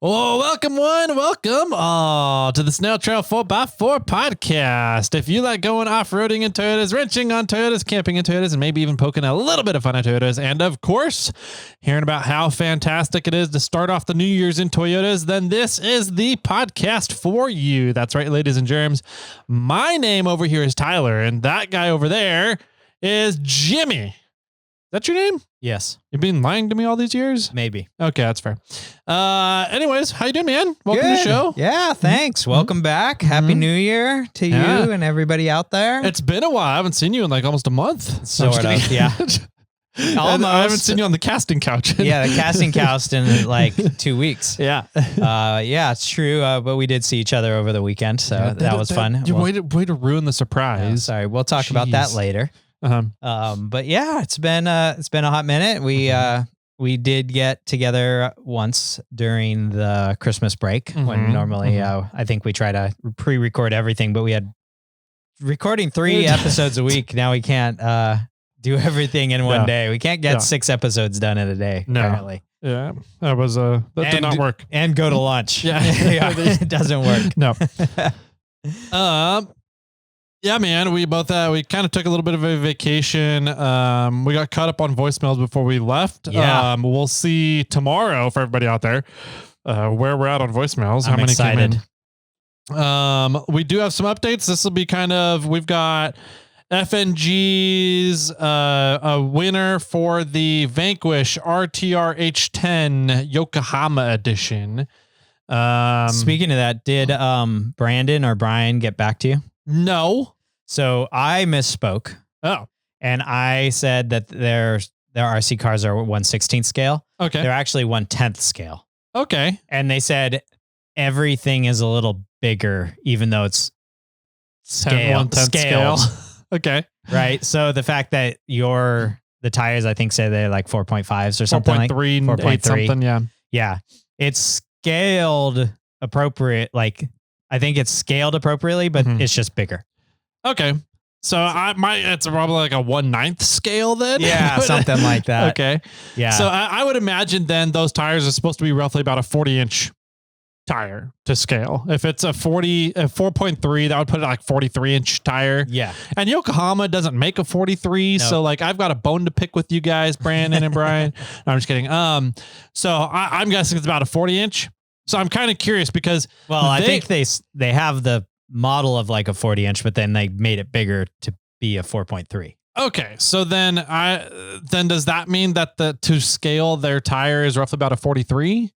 Oh, welcome to the SnailTrail4x4 podcast. If you like going off-roading in Toyotas, wrenching on Toyotas, camping in Toyotas, and maybe even poking a little bit of fun at Toyotas, and of course, hearing about how fantastic it is to start off the New Year's in Toyotas, then this is the podcast for you. That's right, ladies and germs. My name over here is Tyler, and that guy over there is Jimmy. Is that your name? Yes. You've been lying to me all these years? Maybe. Okay, that's fair. Anyways, how you doing, man? Welcome to the show. Yeah, thanks. Welcome back. Happy New Year to you and everybody out there. It's been a while. I haven't seen you in like almost a month. Sort of, yeah. Almost. I haven't seen you on the casting couch. Yeah, the casting couch in like 2 weeks. Yeah. Yeah, it's true. But we did see each other over the weekend, so that was fun. Way to ruin the surprise. Yeah, sorry, we'll talk about that later. But yeah, it's been a hot minute. We did get together once during the Christmas break when normally I think we try to pre-record everything, but we had recording 3 episodes a week. Now we can't do everything in one day. We can't get 6 episodes done in a day. No. Apparently. Yeah, that did not work. And go to lunch. Yeah, it doesn't work. No. Yeah, man, we both we kind of took a little bit of a vacation. We got caught up on voicemails before we left. Yeah. We'll see tomorrow for everybody out there where we're at on voicemails. I'm excited. Came in. We do have some updates. This will be we've got FNG's a winner for the Vanquish RTR H10 Yokohama edition. Speaking of that, did Brandon or Brian get back to you? No. So I misspoke. Oh. And I said that their RC cars are 1/16 scale. Okay. They're actually 1/10 scale. Okay. And they said everything is a little bigger, even though it's scaled. Okay. Right. So the fact that the tires, I think, say they're like 4.5s or something 4.3, like 4.3 something. Yeah. Yeah. It's scaled appropriate. Like, I think it's scaled appropriately, but it's just bigger. Okay. So it's probably like a 1/9 scale then. Yeah. Something like that. Okay. Yeah. So I would imagine then those tires are supposed to be roughly about a 40-inch tire to scale. If it's a 4.3, that would put it like 43-inch tire. Yeah. And Yokohama doesn't make a 43. No. So like I've got a bone to pick with you guys, Brandon and Brian. No, I'm just kidding. So I'm guessing it's about a 40-inch. So I'm kind of curious because I think they have the model of like a 40-inch, but then they made it bigger to be a 4.3. Okay, so then does that mean that to scale their tire is roughly about a 43?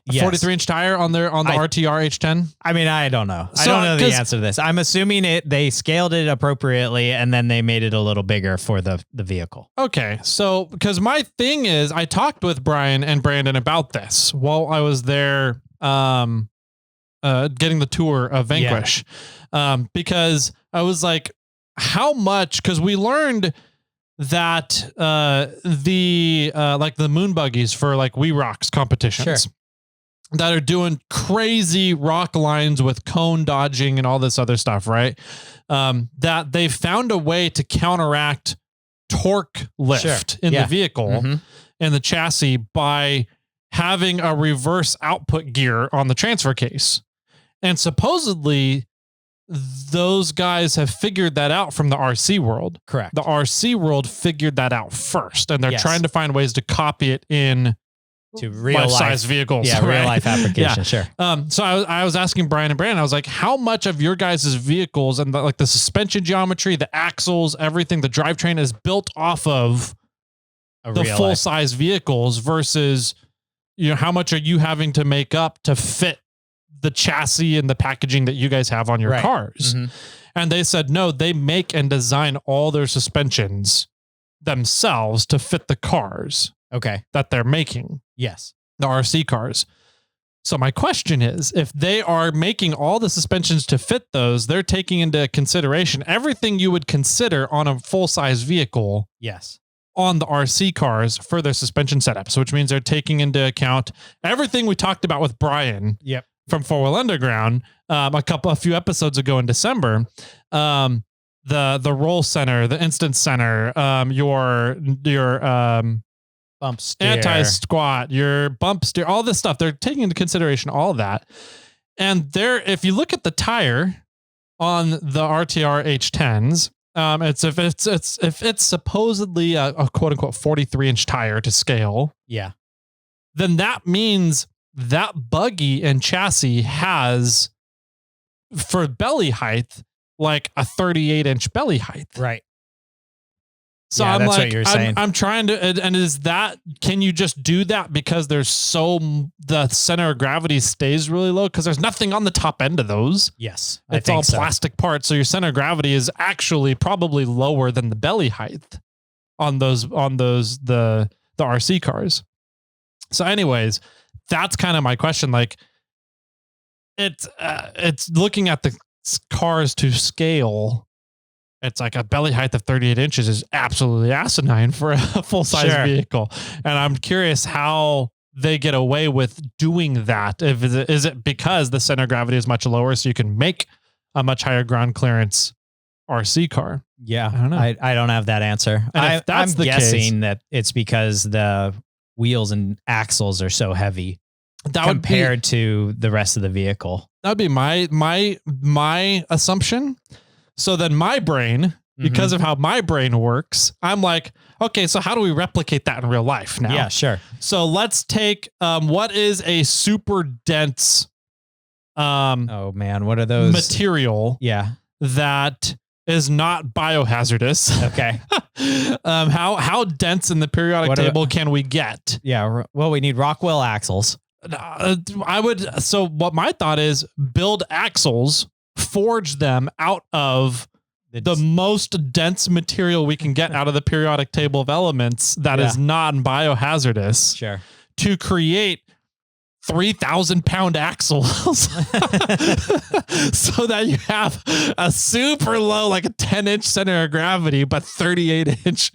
Yes. 43-inch tire on the RTR H10? I mean, I don't know. I don't know the answer to this. I'm assuming they scaled it appropriately and then they made it a little bigger for the vehicle. Okay. So, because my thing is, I talked with Brian and Brandon about this while I was there getting the tour of Vanquish. Yeah. Because I was like, how much? Because we learned that the moon buggies for like We Rocks competitions. Sure. That are doing crazy rock lines with cone dodging and all this other stuff, right? That they found a way to counteract torque lift in the vehicle and the chassis by having a reverse output gear on the transfer case. And supposedly those guys have figured that out from the RC world. Correct. The RC world figured that out first, and they're trying to find ways to copy it in to real life vehicles. Yeah, real life application. Yeah. Sure. So I was asking Brian and Brandon, I was like, how much of your guys' vehicles and the suspension geometry, the axles, everything, the drivetrain is built off of the full size vehicles versus, how much are you having to make up to fit the chassis and the packaging that you guys have on your cars? And they said, no, they make and design all their suspensions themselves to fit the cars. Okay. That they're making. Yes. The RC cars. So my question is, if they are making all the suspensions to fit those, they're taking into consideration everything you would consider on a full-size vehicle. Yes. On the RC cars for their suspension setups, which means they're taking into account everything we talked about with Brian. Yep. From 4 Wheel Underground, a few episodes ago in December. The roll center, the instance center, your bump steer, anti-squat, your bump steer, all this stuff. They're taking into consideration all of that. And if you look at the tire on the RTR H10s, if it's supposedly a quote unquote 43-inch tire to scale, then that means that buggy and chassis has, for belly height, like a 38-inch belly height. Right. So I'm like, what you're saying. I'm trying to, and is that, can you just do that because the center of gravity stays really low? Because there's nothing on the top end of those. Yes. It's all plastic parts. So your center of gravity is actually probably lower than the belly height on the RC cars. So anyways, that's kind of my question. Like it's looking at the cars to scale. It's like a belly height of 38 inches is absolutely asinine for a full-size vehicle. And I'm curious how they get away with doing that. Is it because the center of gravity is much lower so you can make a much higher ground clearance RC car? Yeah. I don't know. I don't have that answer. I'm guessing that it's because the wheels and axles are so heavy compared to the rest of the vehicle. That would be my assumption. So then my brain, because of how my brain works, I'm like, okay, so how do we replicate that in real life now? Yeah, sure. So let's take what is a super dense oh man, what are those material? Yeah. That is not biohazardous. Okay. How dense in the periodic table can we get? Yeah, well, we need Rockwell axles. So what my thought is, build axles, forge them out of the most dense material we can get out of the periodic table of elements that is non-biohazardous. Sure. To create 3,000-pound axles so that you have a super low, like a 10-inch center of gravity, but 38-inch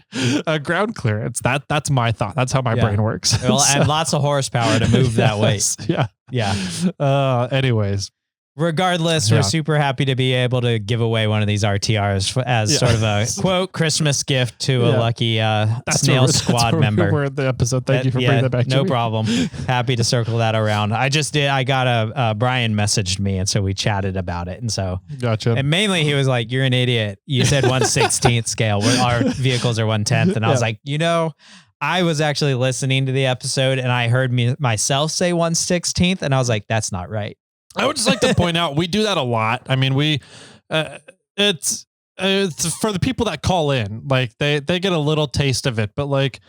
ground clearance. That's my thought. That's how my brain works. Well, and lots of horsepower to move that weight. Yeah. Yeah. Anyways. Regardless, we're super happy to be able to give away one of these RTRs as sort of a quote Christmas gift to a lucky Snail Squad member. We're at the episode. Thank you for bringing that back to me. No problem. Happy to circle that around. I got Brian messaged me, and so we chatted about it. And so, gotcha. And mainly he was like, "You're an idiot. You said 1/16th scale. Our vehicles are 1/10." And I was like, I was actually listening to the episode, and I heard myself say 1/16th, and I was like, "That's not right." I would just like to point out, we do that a lot. I mean, it's for the people that call in, like they get a little taste of it, but like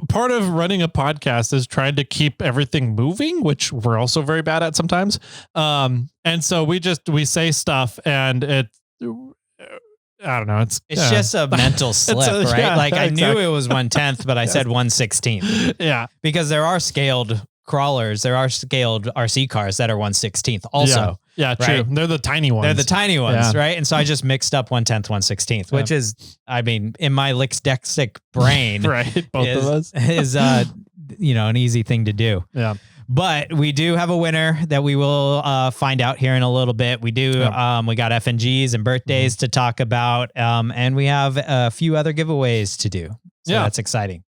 part of running a podcast is trying to keep everything moving, which we're also very bad at sometimes. And so we say stuff and I don't know. It's just a mental slip, right? I knew it was 1/10, but I said 1/16. Yeah. Because there are scaled crawlers, there are scaled RC cars that are 1/16th also. Yeah, true. Right? They're the tiny ones. They're the tiny ones, right? And so I just mixed up 1/10, 1/16th, which is, I mean, in my lexdexic brain, right? Both of us is an easy thing to do. Yeah. But we do have a winner that we will find out here in a little bit. We do. We got FNGs and birthdays to talk about, and we have a few other giveaways to do. So that's exciting.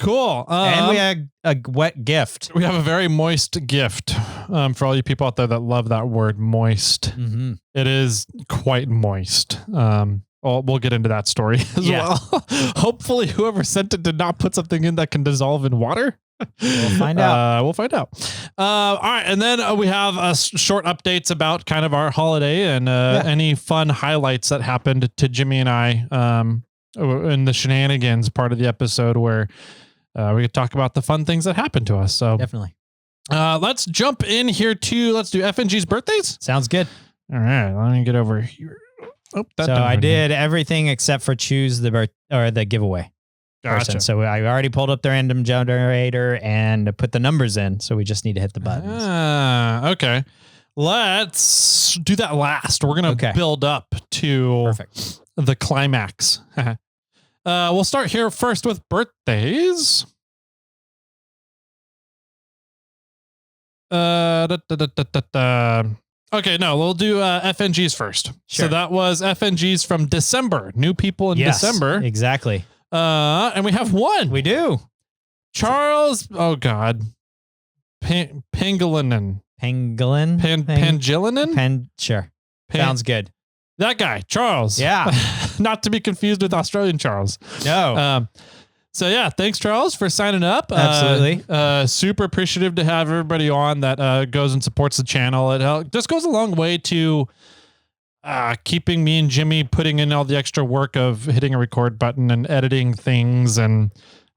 Cool. And we had a wet gift. We have a very moist gift for all you people out there that love that word, moist. Mm-hmm. It is quite moist. We'll get into that story as well. Hopefully whoever sent it did not put something in that can dissolve in water. We'll find out. All right. And then we have short updates about kind of our holiday and any fun highlights that happened to Jimmy and I in the shenanigans part of the episode where we could talk about the fun things that happened to us. So definitely. Let's jump in here let's do FNG's birthdays. Sounds good. All right. Let me get over here. Oh, so I did everything except for choose the giveaway. Gotcha. Person. So I already pulled up the random generator and put the numbers in. So we just need to hit the buttons. Okay. Let's do that last. We're going to build up to the climax. We'll start here first with birthdays. Okay, no, we'll do FNGs first. Sure. So that was FNGs from December. New people in December. Exactly. And we have one. We do. Charles. Oh God. Pangilinan. Pangilinan? Sure. Sounds good. That guy, Charles. Yeah. Not to be confused with Australian Charles. No. So yeah, thanks Charles for signing up. Absolutely. Super appreciative to have everybody on that goes and supports the channel. It just goes a long way to keeping me and Jimmy putting in all the extra work of hitting a record button and editing things and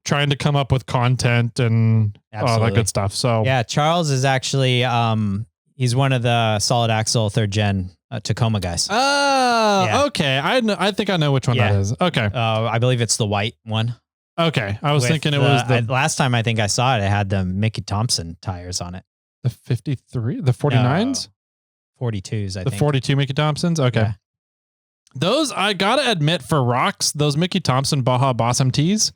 trying to come up with content and all that good stuff. So yeah, Charles is actually he's one of the solid axle 3rd gen Tacoma guys. Oh, yeah. Okay. I think I know which one that is. Okay. I believe it's the white one. Okay. I was thinking it was the last time I think I saw it, it had the Mickey Thompson tires on it. The 53, the 49s, 42s. I think the 42 Mickey Thompsons. Okay. Yeah. Those I gotta admit for rocks, those Mickey Thompson Baja Boss MTs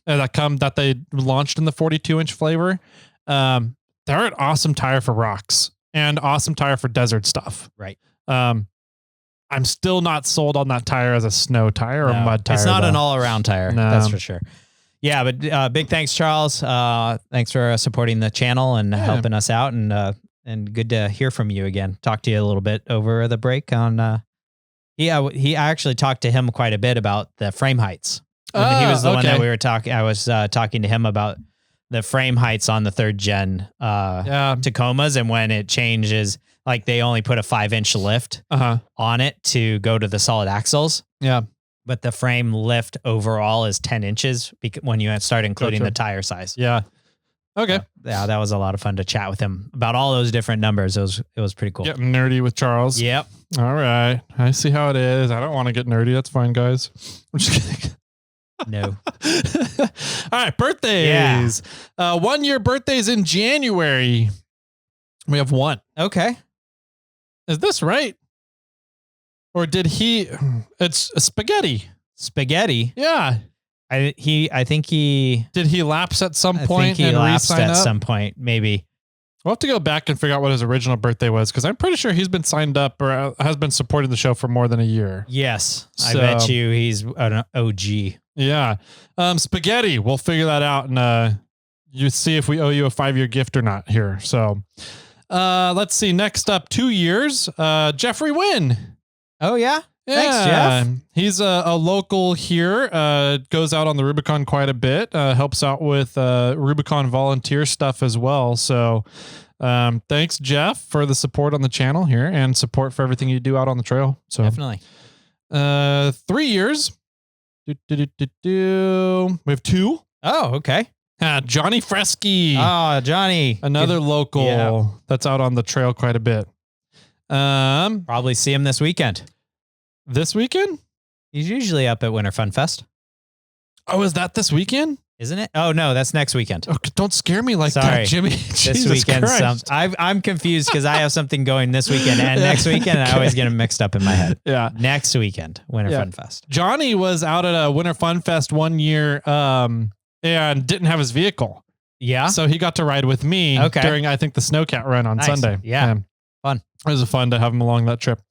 that they launched in the 42-inch flavor. They're an awesome tire for rocks and awesome tire for desert stuff. Right. I'm still not sold on that tire as a snow tire or a mud tire. It's not an all-around tire. No. That's for sure. Yeah, but big thanks, Charles. Thanks for supporting the channel and helping us out, and good to hear from you again. Talk to you a little bit over the break on. He actually talked to him quite a bit about the frame heights. He was the one that we were talking. I was talking to him about the frame heights on the 3rd gen Tacomas, and when it changes, like they only put a 5-inch lift on it to go to the solid axles. Yeah. But the frame lift overall is 10 inches when you start including the tire size. Yeah. Okay. Yeah, that was a lot of fun to chat with him about all those different numbers. It was pretty cool. Getting nerdy with Charles. Yep. All right. I see how it is. I don't want to get nerdy. That's fine, guys. I'm just kidding. No. All right. Birthdays. Yeah. 1 year birthdays in January. We have one. Okay. Is this right? Or did he? It's spaghetti. Spaghetti. Yeah. I think he did. He lapse at some point. I think he lapsed at some point. Maybe we'll have to go back and figure out what his original birthday was, because I'm pretty sure he's been signed up or has been supporting the show for more than a year. Yes, so, I bet you he's an OG. Yeah, spaghetti. We'll figure that out and you see if we owe you a 5-year gift or not here. So let's see. Next up, 2 years. Jeffrey Wynn. Oh yeah. Yeah, thanks, Jeff. He's a local here, goes out on the Rubicon quite a bit, helps out with Rubicon volunteer stuff as well. So thanks, Jeff, for the support on the channel here and support for everything you do out on the trail. So definitely. 3 years. We have 2. Oh, okay. Johnny Fresky. Oh, Johnny. Another local that's out on the trail quite a bit. Probably see him this weekend. This weekend? He's usually up at Winter Fun Fest. Oh, is that this weekend? Isn't it? Oh, no, that's next weekend. Oh, don't scare me like that, Jimmy. This weekend. I'm confused because I have something going this weekend and next weekend, and I always get them mixed up in my head. Yeah. Next weekend, Winter Fun Fest. Johnny was out at a Winter Fun Fest 1 year and didn't have his vehicle. Yeah. So he got to ride with me during, I think, the Snowcat run on Sunday. Yeah. Fun. It was fun to have him along that trip.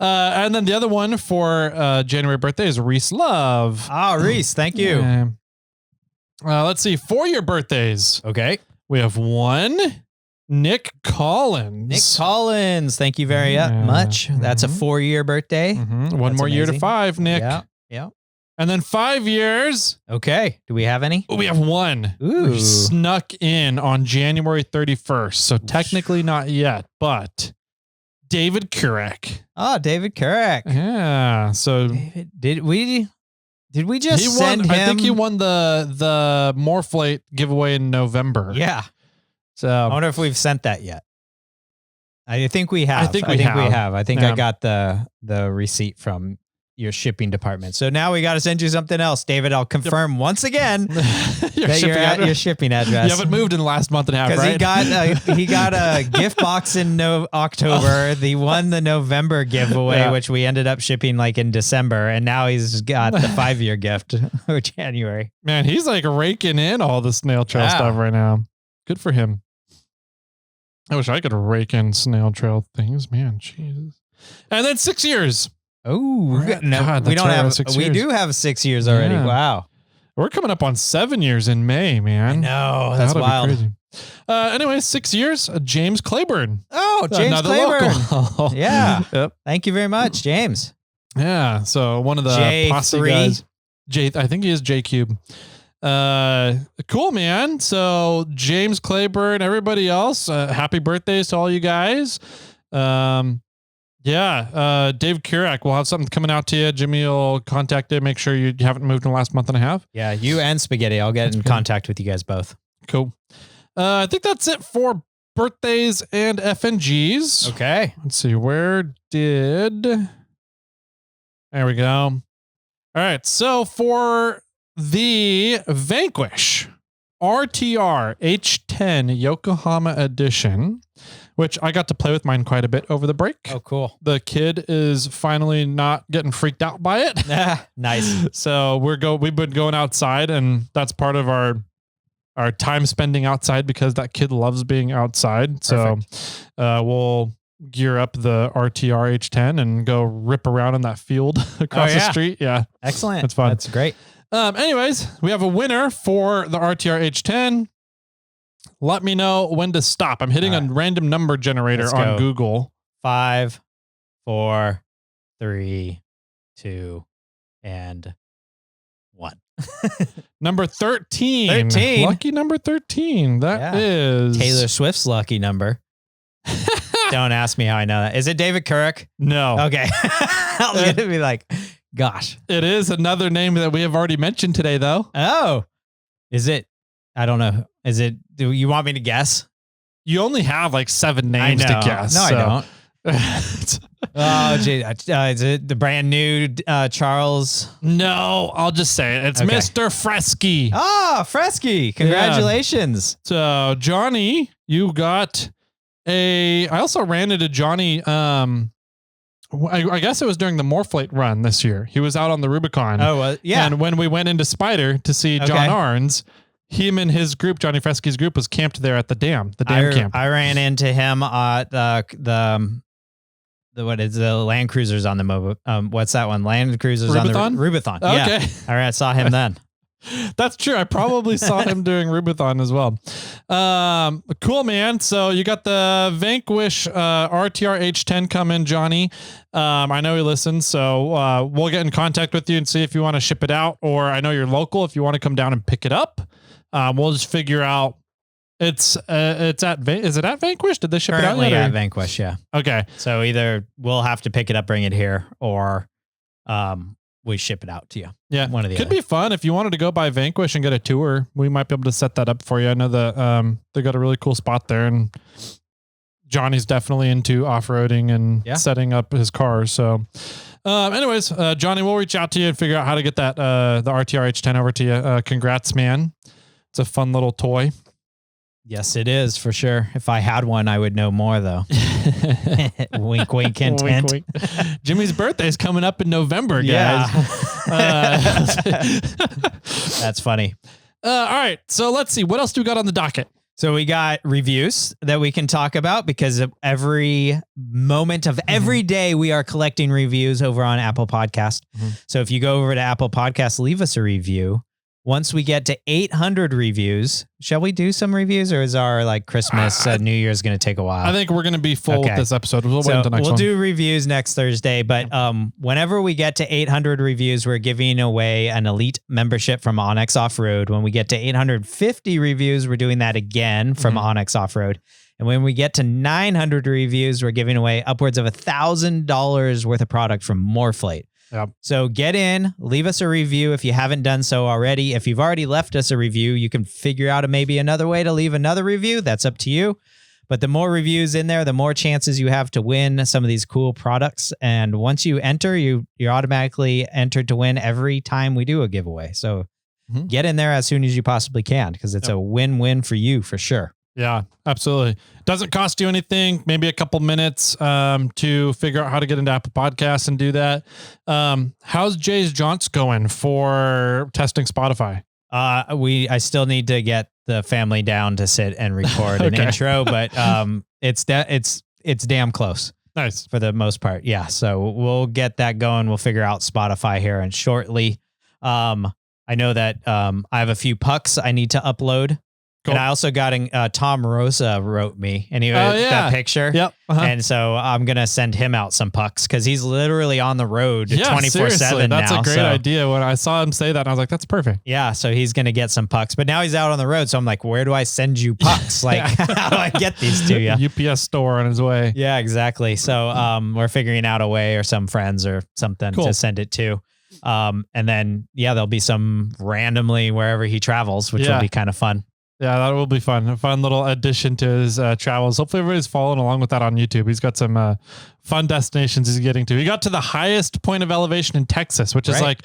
And then the other one for January birthday is Reese Love. Ah, Reese, thank you. Let's see, 4-year birthdays. Okay. We have 1, Nick Collins. Nick Collins, thank you very much. That's a 4-year birthday. One more year to 5, Nick. Yeah. And then 5 years. Okay. Do we have any? We have 1. Ooh. Who snuck in on January 31st. So technically not yet, but David Kurek. Oh, David Kurek. Yeah. So did we just send him? I think he won the Morphlate giveaway in November. Yeah. So I wonder if we've sent that yet. I think we have. I think we have. I think I got the receipt from your shipping department. So now we got to send you something else, David. I'll confirm once again that you're at your shipping address. You haven't moved in the last month and a half, right? Because he got a gift box in October. He won the November giveaway, which we ended up shipping like in December, and now he's got the 5-year gift for January. Man, he's like raking in all the snail trail stuff right now. Good for him. I wish I could rake in snail trail things, man. Jesus. And then 6 years. Oh, we don't have. We do have 6 years already. Yeah. Wow. We're coming up on 7 years in May, man. No, that's wild. Crazy. Anyway, 6 years, James Claiborne. Oh, James Claiborne. Yeah. Yep. Thank you very much, James. Yeah. So one of the J3. posse guys. I think he is J Cube. Cool, man. So James Claiborne, everybody else, happy birthdays to all you guys. Dave Kurak, we'll have something coming out to you. Jimmy will contact you. Make sure you haven't moved in the last month and a half. Yeah, you and Spaghetti. I'll get in contact with you guys both. Cool. I think that's it for birthdays and FNGs. Okay. Let's see. There we go. All right. So for the Vanquish RTR H10 Yokohama edition, which I got to play with mine quite a bit over the break. Oh, cool. The kid is finally not getting freaked out by it. Nice. So we've been going outside, and that's part of our time spending outside because that kid loves being outside. Perfect. So we'll gear up the RTR H10 and go rip around in that field across the street. Yeah. Excellent. It's fun. That's great. Anyways, we have a winner for the RTR H10. Let me know when to stop. I'm hitting a random number generator on Google. 5, 4, 3, 2, and 1. Number 13. 13. Lucky number 13. That is Taylor Swift's lucky number. Don't ask me how I know that. Is it David Kurak? No. Okay. I was going to be like, gosh. It is another name that we have already mentioned today, though. Oh. Is it? I don't know. Is it? Do you want me to guess? You only have like 7 names to guess. No, I don't. Oh, gee. Is it the brand new Charles? No, I'll just say it. It's Mr. Fresky. Oh, Fresky. Congratulations. Yeah. So, Johnny, you got I also ran into Johnny. I guess it was during the Morphlate run this year. He was out on the Rubicon. Oh, yeah. And when we went into Spider to see John Arns, him and his group, Johnny Fresky's group, was camped there at the dam camp. I ran into him at the Land Cruisers on the mobile. What's that one? Land Cruisers Rubathon? on the Rubathon. Okay. Yeah. I saw him then. That's true. I probably saw him during Rubathon as well. Cool, man. So you got the Vanquish RTR H10 coming, Johnny. I know he listens, so we'll get in contact with you and see if you want to ship it out, or I know you're local. If you want to come down and pick it up, we'll just figure out. It's at is it at Vanquish? Did they ship it out yet? At Vanquish, yeah. Okay. So either we'll have to pick it up, bring it here, or we ship it out to you. Yeah. One of the Could be fun if you wanted to go by Vanquish and get a tour. We might be able to set that up for you. I know that they got a really cool spot there, and Johnny's definitely into off-roading and setting up his cars. So anyways, Johnny, we'll reach out to you and figure out how to get that the RTR H10 over to you. Congrats, man. It's a fun little toy. Yes, it is for sure. If I had one, I would know more, though. Wink, wink, hint, hint. Wink, wink. Jimmy's birthday is coming up in November, guys. That's funny. All right. So let's see. What else do we got on the docket? So we got reviews that we can talk about because of every moment of every day we are collecting reviews over on Apple Podcast. So if you go over to Apple Podcast, leave us a review. Once we get to 800 reviews, shall we do some reviews, or is our like Christmas, New Year's going to take a while? I think we're going to be full with this episode. We'll wait until next one. We'll do reviews next Thursday, but whenever we get to 800 reviews, we're giving away an elite membership from Onyx Off-Road. When we get to 850 reviews, we're doing that again from Onyx Off-Road. And when we get to 900 reviews, we're giving away upwards of $1,000 worth of product from Morphlate. Yep. So get in, leave us a review if you haven't done so already. If you've already left us a review, you can figure out maybe another way to leave another review. That's up to you. But the more reviews in there, the more chances you have to win some of these cool products. And once you enter, you're automatically entered to win every time we do a giveaway. So get in there as soon as you possibly can, because it's a win-win for you for sure. Yeah, absolutely. Doesn't cost you anything, maybe a couple minutes to figure out how to get into Apple Podcasts and do that. How's Jay's Jaunts going for testing Spotify? I still need to get the family down to sit and record an intro, but it's damn close. Nice. For the most part. Yeah. So we'll get that going. We'll figure out Spotify here and shortly. I know that I have a few pucks I need to upload. Cool. And I also got Tom Rosa wrote me, and he that picture. Yep. And so I'm gonna send him out some pucks because he's literally on the road 24/7 now. That's a great idea. When I saw him say that, I was like, "That's perfect." Yeah. So he's gonna get some pucks, but now he's out on the road. So I'm like, "Where do I send you pucks? Like, how do I get these to you?" UPS store on his way. Yeah, exactly. So we're figuring out a way, or some friends or something to send it to. And then there'll be some randomly wherever he travels, which will be kind of fun. Yeah, that will be fun. A fun little addition to his travels. Hopefully everybody's following along with that on YouTube. He's got some fun destinations he's getting to. He got to the highest point of elevation in Texas, which is like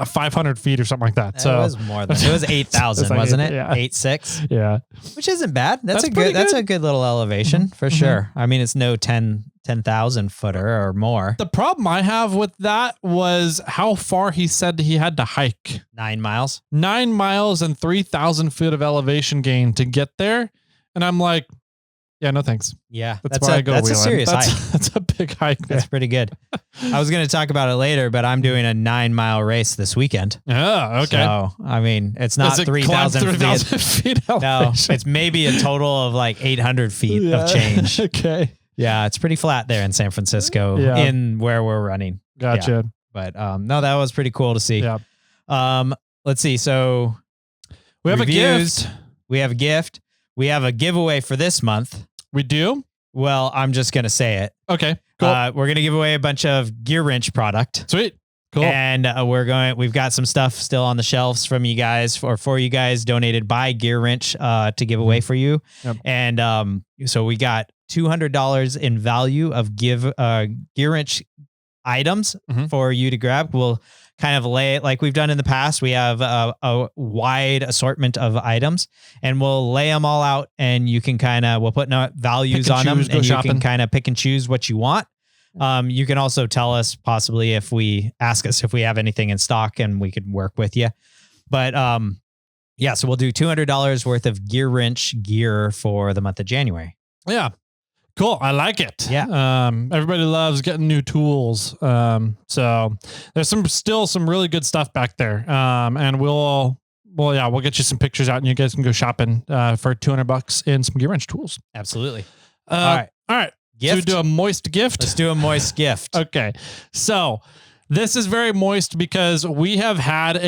500 feet or something like that. So it was more than it was 8,000, wasn't it? Yeah. 8.6. Yeah, which isn't bad. That's a good. That's a good little elevation for sure. I mean, it's no 10,000 footer or more. The problem I have with that was how far he said he had to hike. 9 miles. 9 miles and 3,000 feet of elevation gain to get there. And I'm like, yeah, no thanks. Yeah, that's where I go. That's a serious hike. That's a big hike. That's pretty good. I was going to talk about it later, but I'm doing a 9 mile race this weekend. Oh, okay. So, I mean, it's not 3,000 feet. No, it's maybe a total of like 800 feet of change. Okay. Yeah, it's pretty flat there in San Francisco in where we're running. Gotcha. Yeah. But no, that was pretty cool to see. Yeah. Let's see. So we have a gift. We have a gift. We have a giveaway for this month. We do? Well, I'm just going to say it. Okay. Cool. We're going to give away a bunch of Gear Wrench product. Sweet. Cool. And we've got some stuff still on the shelves from you guys or for you guys donated by Gear Wrench to give away for you. Yep. And so we got $200 in value of Gear Wrench items for you to grab. We'll kind of lay it like we've done in the past. We have a wide assortment of items, and we'll lay them all out, and you can we'll put values on them, and you can kind of pick and choose what you want. You can also tell us possibly if we have anything in stock, and we could work with you. But so we'll do $200 worth of Gear Wrench gear for the month of January. Yeah. Cool. I like it. Yeah. Everybody loves getting new tools. So there's still some really good stuff back there. And we'll get you some pictures out, and you guys can go shopping for $200 in some Gear Wrench tools. Absolutely. All right. Gift? So we do a moist gift. Let's do a moist gift. Okay. So this is very moist because we have had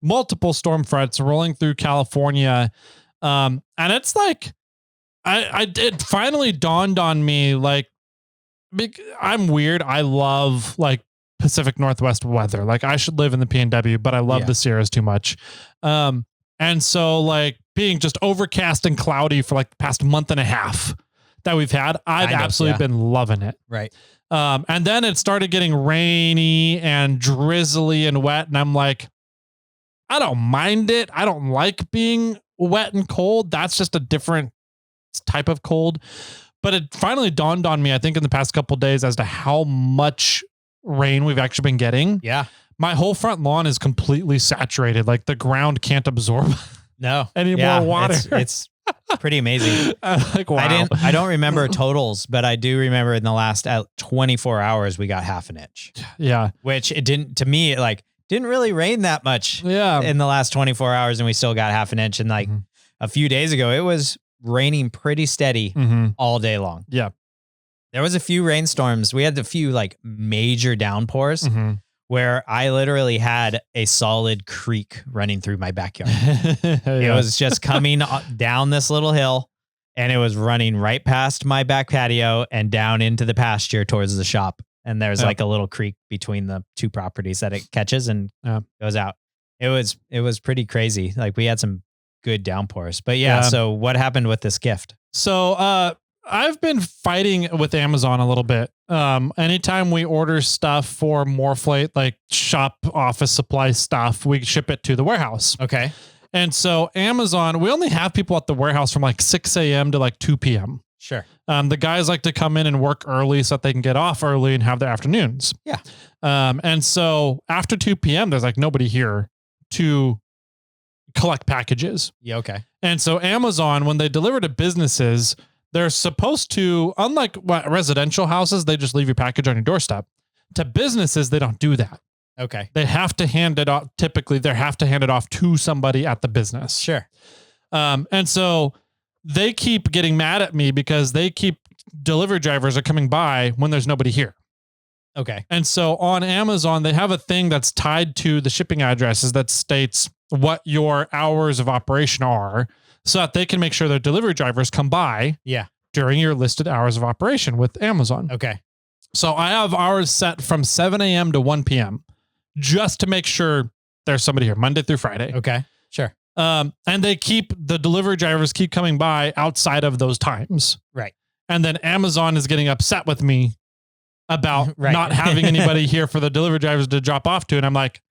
multiple storm fronts rolling through California. And it's like, it finally dawned on me, like, I'm weird. I love like Pacific Northwest weather. Like, I should live in the PNW, but I love the Sierras too much. And so like being just overcast and cloudy for like the past month and a half that we've had, I've absolutely been loving it. Right. And then it started getting rainy and drizzly and wet. And I'm like, I don't mind it. I don't like being wet and cold. That's just a different type of cold. But it finally dawned on me, I think in the past couple of days, as to how much rain we've actually been getting. Yeah. My whole front lawn is completely saturated. Like the ground can't absorb any more water. It's pretty amazing. Like, wow. I don't remember totals, but I do remember in the last 24 hours, we got half an inch. Yeah. Which it didn't really rain that much in the last 24 hours, and we still got half an inch. And like a few days ago, it was raining pretty steady all day long. Yeah. There was a few rainstorms. We had a few like major downpours where I literally had a solid creek running through my backyard. It was just coming down this little hill, and it was running right past my back patio and down into the pasture towards the shop. And there's like a little creek between the two properties that it catches and goes out. It was pretty crazy. Like, we had some good downpours. But so what happened with this gift? So I've been fighting with Amazon a little bit. Anytime we order stuff for Morphlate, like shop office supply stuff, we ship it to the warehouse. Okay. And so Amazon, we only have people at the warehouse from like 6 a.m. to like 2 p.m. Sure. The guys like to come in and work early so that they can get off early and have their afternoons. Yeah. And so after 2 p.m., there's like nobody here to collect packages. Yeah. Okay. And so Amazon, when they deliver to businesses, they're supposed to, unlike residential houses, they just leave your package on your doorstep. To businesses, they don't do that. Okay. They have to hand it off. Typically, they have to hand it off to somebody at the business. Sure. And so they keep getting mad at me because delivery drivers are coming by when there's nobody here. Okay. And so on Amazon, they have a thing that's tied to the shipping addresses that states what your hours of operation are so that they can make sure their delivery drivers come by during your listed hours of operation with Amazon. Okay. So I have hours set from 7 a.m. to 1 p.m. just to make sure there's somebody here Monday through Friday. Okay. Sure. And the delivery drivers keep coming by outside of those times. Right. And then Amazon is getting upset with me about not having anybody here for the delivery drivers to drop off to. And I'm like,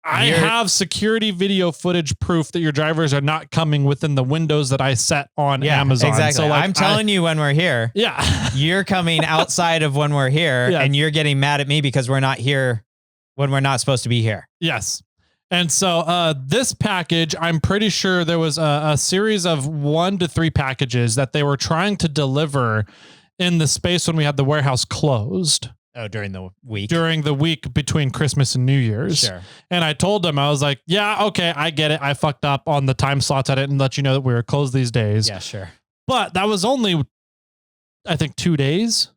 I have security video footage proof that your drivers are not coming within the windows that I set on Amazon. Exactly. So I'm telling you when we're here. Yeah. You're coming outside of when we're here and you're getting mad at me because we're not here when we're not supposed to be here. Yes. And so this package, I'm pretty sure there was a series of 1 to 3 packages that they were trying to deliver in the space when we had the warehouse closed. Oh, during the week? During the week between Christmas and New Year's. Sure. And I told them, I was like, yeah, okay, I get it. I fucked up on the time slots. I didn't let you know that we were closed these days. Yeah, sure. But that was only, I think, 2 days.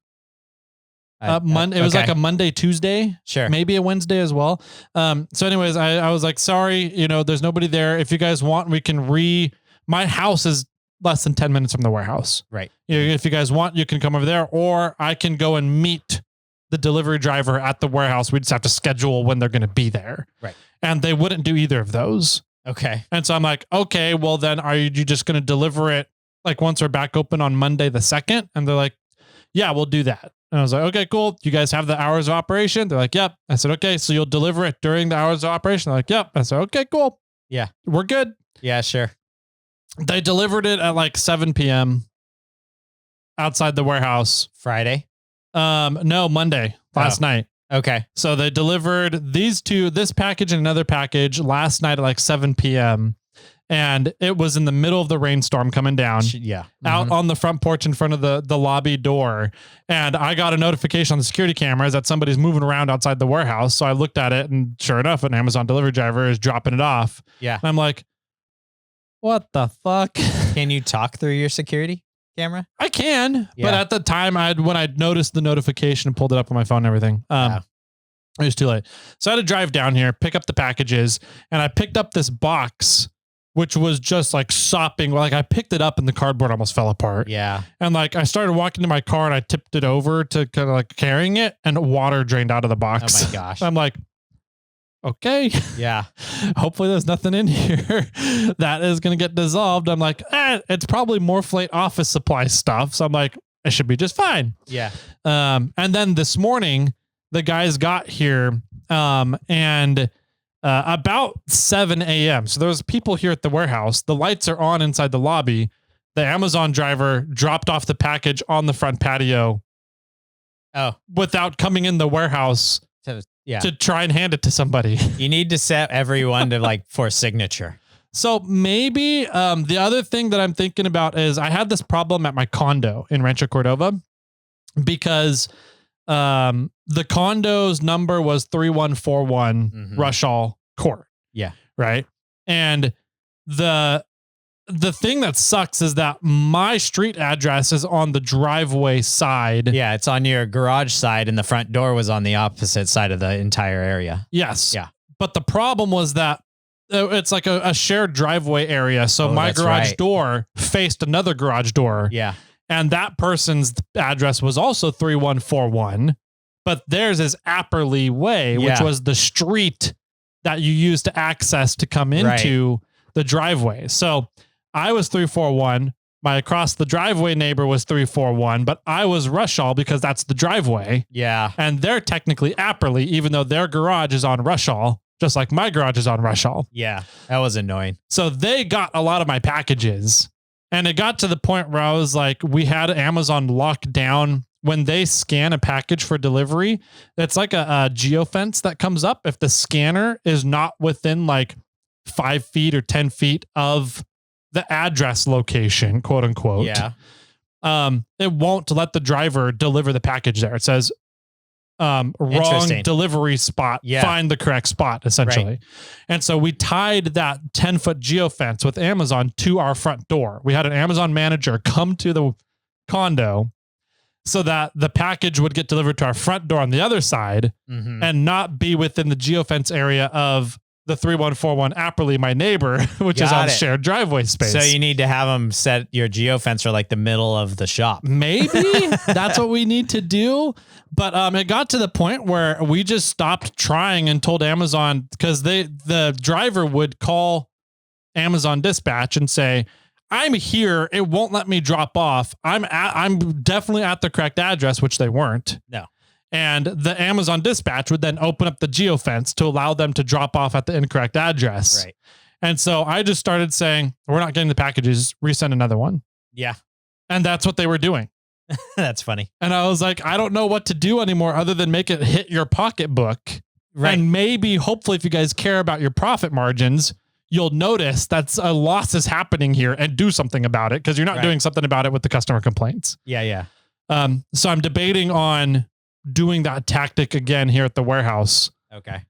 It was like a Monday, Tuesday, maybe a Wednesday as well. So anyways, I was like, sorry, there's nobody there. If you guys want, we can my house is less than 10 minutes from the warehouse. Right. If you guys want, you can come over there, or I can go and meet the delivery driver at the warehouse. We just have to schedule when they're going to be there. Right. And they wouldn't do either of those. Okay. And so I'm like, okay, well then are you just going to deliver it like once we're back open on Monday the 2nd? And they're like, yeah, we'll do that. And I was like, okay, cool. You guys have the hours of operation? They're like, yep. I said, okay, so you'll deliver it during the hours of operation? They're like, yep. I said, okay, cool. Yeah. We're good. Yeah, sure. They delivered it at like 7 p.m. outside the warehouse. Friday? No, Monday, last night. Okay. So they delivered this package and another package last night at like 7 p.m. And it was in the middle of the rainstorm coming down. Yeah. Out on the front porch in front of the lobby door. And I got a notification on the security cameras that somebody's moving around outside the warehouse. So I looked at it and sure enough, an Amazon delivery driver is dropping it off. Yeah. And I'm like, what the fuck? Can you talk through your security camera? I can, but at the time when I noticed the notification and pulled it up on my phone and everything, it was too late. So I had to drive down here, pick up the packages, and I picked up this box, which was just like sopping. Like I picked it up and the cardboard almost fell apart. Yeah. And like I started walking to my car and I tipped it over to kind of like carrying it and water drained out of the box. Oh my gosh. I'm like, okay. Yeah. Hopefully there's nothing in here that is going to get dissolved. I'm like, it's probably Morphlate office supply stuff. So I'm like, it should be just fine. Yeah. And then this morning the guys got here, and about 7 a.m. So there was people here at the warehouse. The lights are on inside the lobby. The Amazon driver dropped off the package on the front patio. Oh, without coming in the warehouse to try and hand it to somebody. You need to set everyone to for signature. So maybe the other thing that I'm thinking about is I had this problem at my condo in Rancho Cordova because the condo's number was 3141 Rushall Court. Yeah. Right. And the thing that sucks is that my street address is on the driveway side. Yeah, it's on your garage side and the front door was on the opposite side of the entire area. Yes. Yeah. But the problem was that it's like a shared driveway area. So my garage door faced another garage door. Yeah. And that person's address was also 3141, but theirs is Apperley Way, which was the street that you used to access to come into the driveway. So I was 341. My across the driveway neighbor was 341, but I was Rushall because that's the driveway. Yeah. And they're technically Apperley, even though their garage is on Rushall, just like my garage is on Rushall. Yeah. That was annoying. So they got a lot of my packages. And it got to the point where I was like, we had Amazon locked down. When they scan a package for delivery, it's like a geofence that comes up. If the scanner is not within like 5 feet or 10 feet of the address location, quote unquote, it won't let the driver deliver the package there. It says wrong delivery spot, find the correct spot, essentially. Right. And so we tied that 10-foot geofence with Amazon to our front door. We had an Amazon manager come to the condo so that the package would get delivered to our front door on the other side and not be within the geofence area of the 3141 Apperly, my neighbor, which is on shared driveway space. So you need to have them set your geofence or like the middle of the shop. Maybe that's what we need to do. But it got to the point where we just stopped trying and told Amazon, because the driver would call Amazon dispatch and say, I'm here. It won't let me drop off. I'm definitely at the correct address, which they weren't. No. And the Amazon dispatch would then open up the geofence to allow them to drop off at the incorrect address. Right. And so I just started saying, we're not getting the packages, resend another one. Yeah. And that's what they were doing. That's funny. And I was like, I don't know what to do anymore other than make it hit your pocketbook. Right. And maybe, hopefully, if you guys care about your profit margins, you'll notice that's a loss is happening here and do something about it, because you're not doing something about it with the customer complaints. Yeah. So I'm debating on doing that tactic again here at the warehouse. Okay.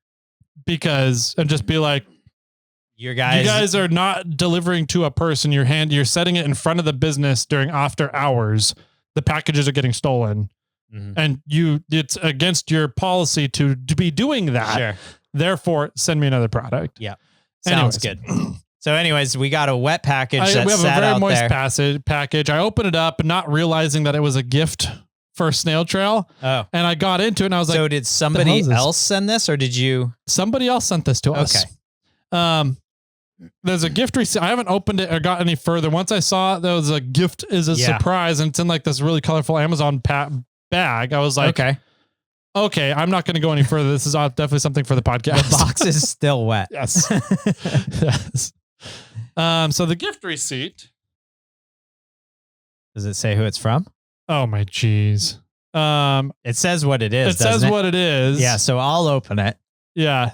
And just be like, you guys are not delivering to a person. You're setting it in front of the business during after hours. The packages are getting stolen, and it's against your policy to be doing that. Sure. Therefore, send me another product. Yeah. Sounds good. So anyways, we got a wet package. We have a very moist package. I opened it up, not realizing that it was a gift for SnailTrail. Oh. And I got into it and I was like, so did somebody else send this, or did you? Somebody else sent this to us. Okay. There's a gift receipt. I haven't opened it or got any further. Once I saw there was a gift is a surprise, and it's in like this really colorful Amazon bag. I was like, okay, I'm not going to go any further. This is definitely something for the podcast. The box is still wet. Yes. Yes. So the gift receipt. Does it say who it's from? Oh my geez. It says what it is. It says what it is. Yeah. So I'll open it. Yeah.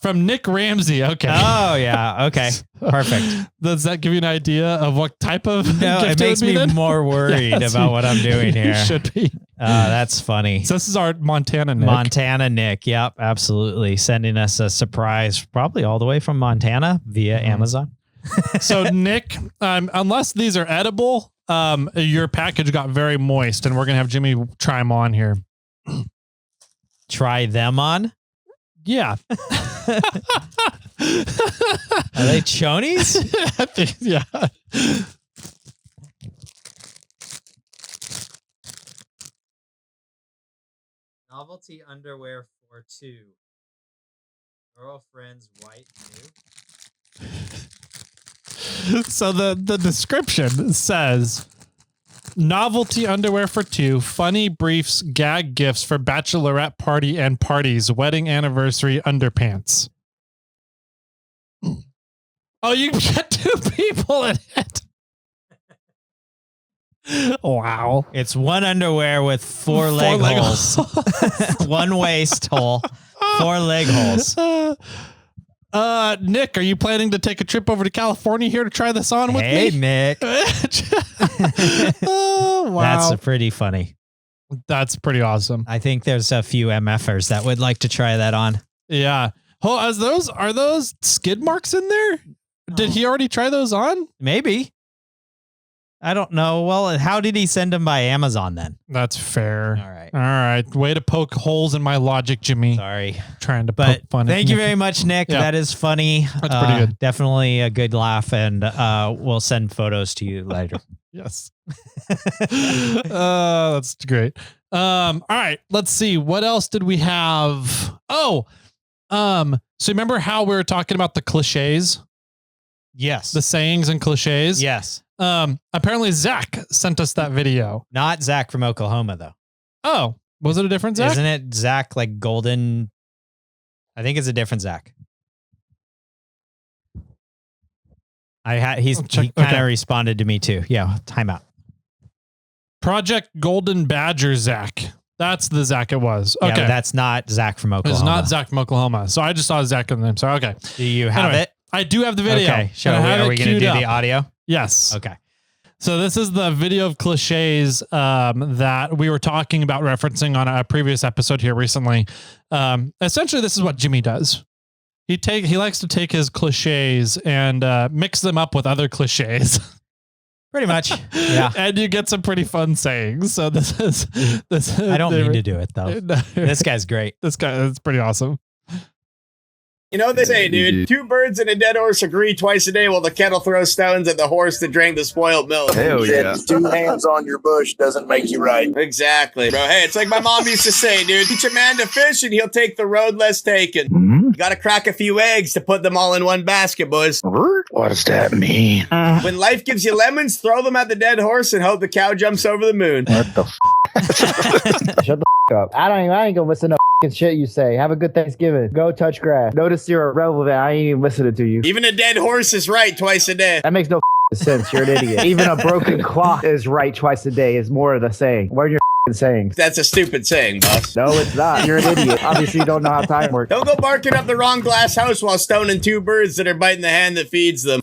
From Nick Ramsey. Okay. Oh yeah. Okay. Perfect. Does that give you an idea of what type of gift it makes me more worried about what I'm doing here. You should be. That's funny. So this is our Montana Nick. Montana Nick. Yep. Absolutely. Sending us a surprise, probably all the way from Montana via Amazon. So Nick, unless these are edible, your package got very moist, and we're going to have Jimmy try them on here. Try them on? Yeah. Are they chonies? I think, yeah. Novelty underwear for two. Girlfriend's white new. So the description says, novelty underwear for two, funny briefs, gag gifts for bachelorette party and parties, wedding anniversary underpants. Oh, you can get two people in it. Wow. It's one underwear with four leg holes. One waist hole, 4 leg holes. Nick, are you planning to take a trip over to California here to try this on with me? Hey, Nick. Oh, wow. That's pretty funny. That's pretty awesome. I think there's a few MFers that would like to try that on. Yeah. Oh, are those skid marks in there? Did he already try those on? Maybe. I don't know. Well, how did he send them by Amazon then? That's fair. All right. All right. Way to poke holes in my logic, Jimmy. Sorry. Trying to poke fun. Thank you very much, Nick. Yeah. That is funny. That's pretty good. Definitely a good laugh, and we'll send photos to you later. Yes. That's great. All right. Let's see. What else did we have? Oh, so remember how we were talking about the cliches? Yes. The sayings and cliches? Yes. Apparently Zach sent us that video. Not Zach from Oklahoma, though. Oh, was it a different Zach? Isn't it Zach like Golden? I think it's a different Zach. He kind of responded to me too. Yeah, timeout. Project Golden Badger Zach. That's the Zach it was. Okay. Yeah, that's not Zach from Oklahoma. It's not Zach from Oklahoma. So I just saw Zach in the name. So okay. Do you have it? I do have the video. Okay. Are we going to do the audio? Yes. Okay. So this is the video of cliches that we were talking about, referencing on a previous episode here recently. Essentially, this is what Jimmy does. He likes to take his cliches and mix them up with other cliches. Pretty much. Yeah. And you get some pretty fun sayings. So this is I don't mean to do it though. This guy's great. This guy is pretty awesome. You know what they say, dude? Two birds and a dead horse agree twice a day while the kettle throws stones at the horse that drank the spoiled milk. Hell yeah. Two hands on your bush doesn't make you right. Exactly, bro. Hey, it's like my mom used to say, dude. Teach a man to fish and he'll take the road less taken. Mm-hmm. You gotta crack a few eggs to put them all in one basket, boys. What does that mean? When life gives you lemons, throw them at the dead horse and hope the cow jumps over the moon. What the Shut the up. I ain't gonna listen to shit you say. Have a good Thanksgiving. Go touch grass. Notice you're irrelevant. I ain't even listening to you. Even a dead horse is right twice a day. That makes no sense. You're an idiot. Even a broken clock is right twice a day is more of the saying. What are your sayings? That's a stupid saying, boss. No, it's not. You're an idiot. Obviously, you don't know how time works. Don't go barking up the wrong glass house while stoning two birds that are biting the hand that feeds them.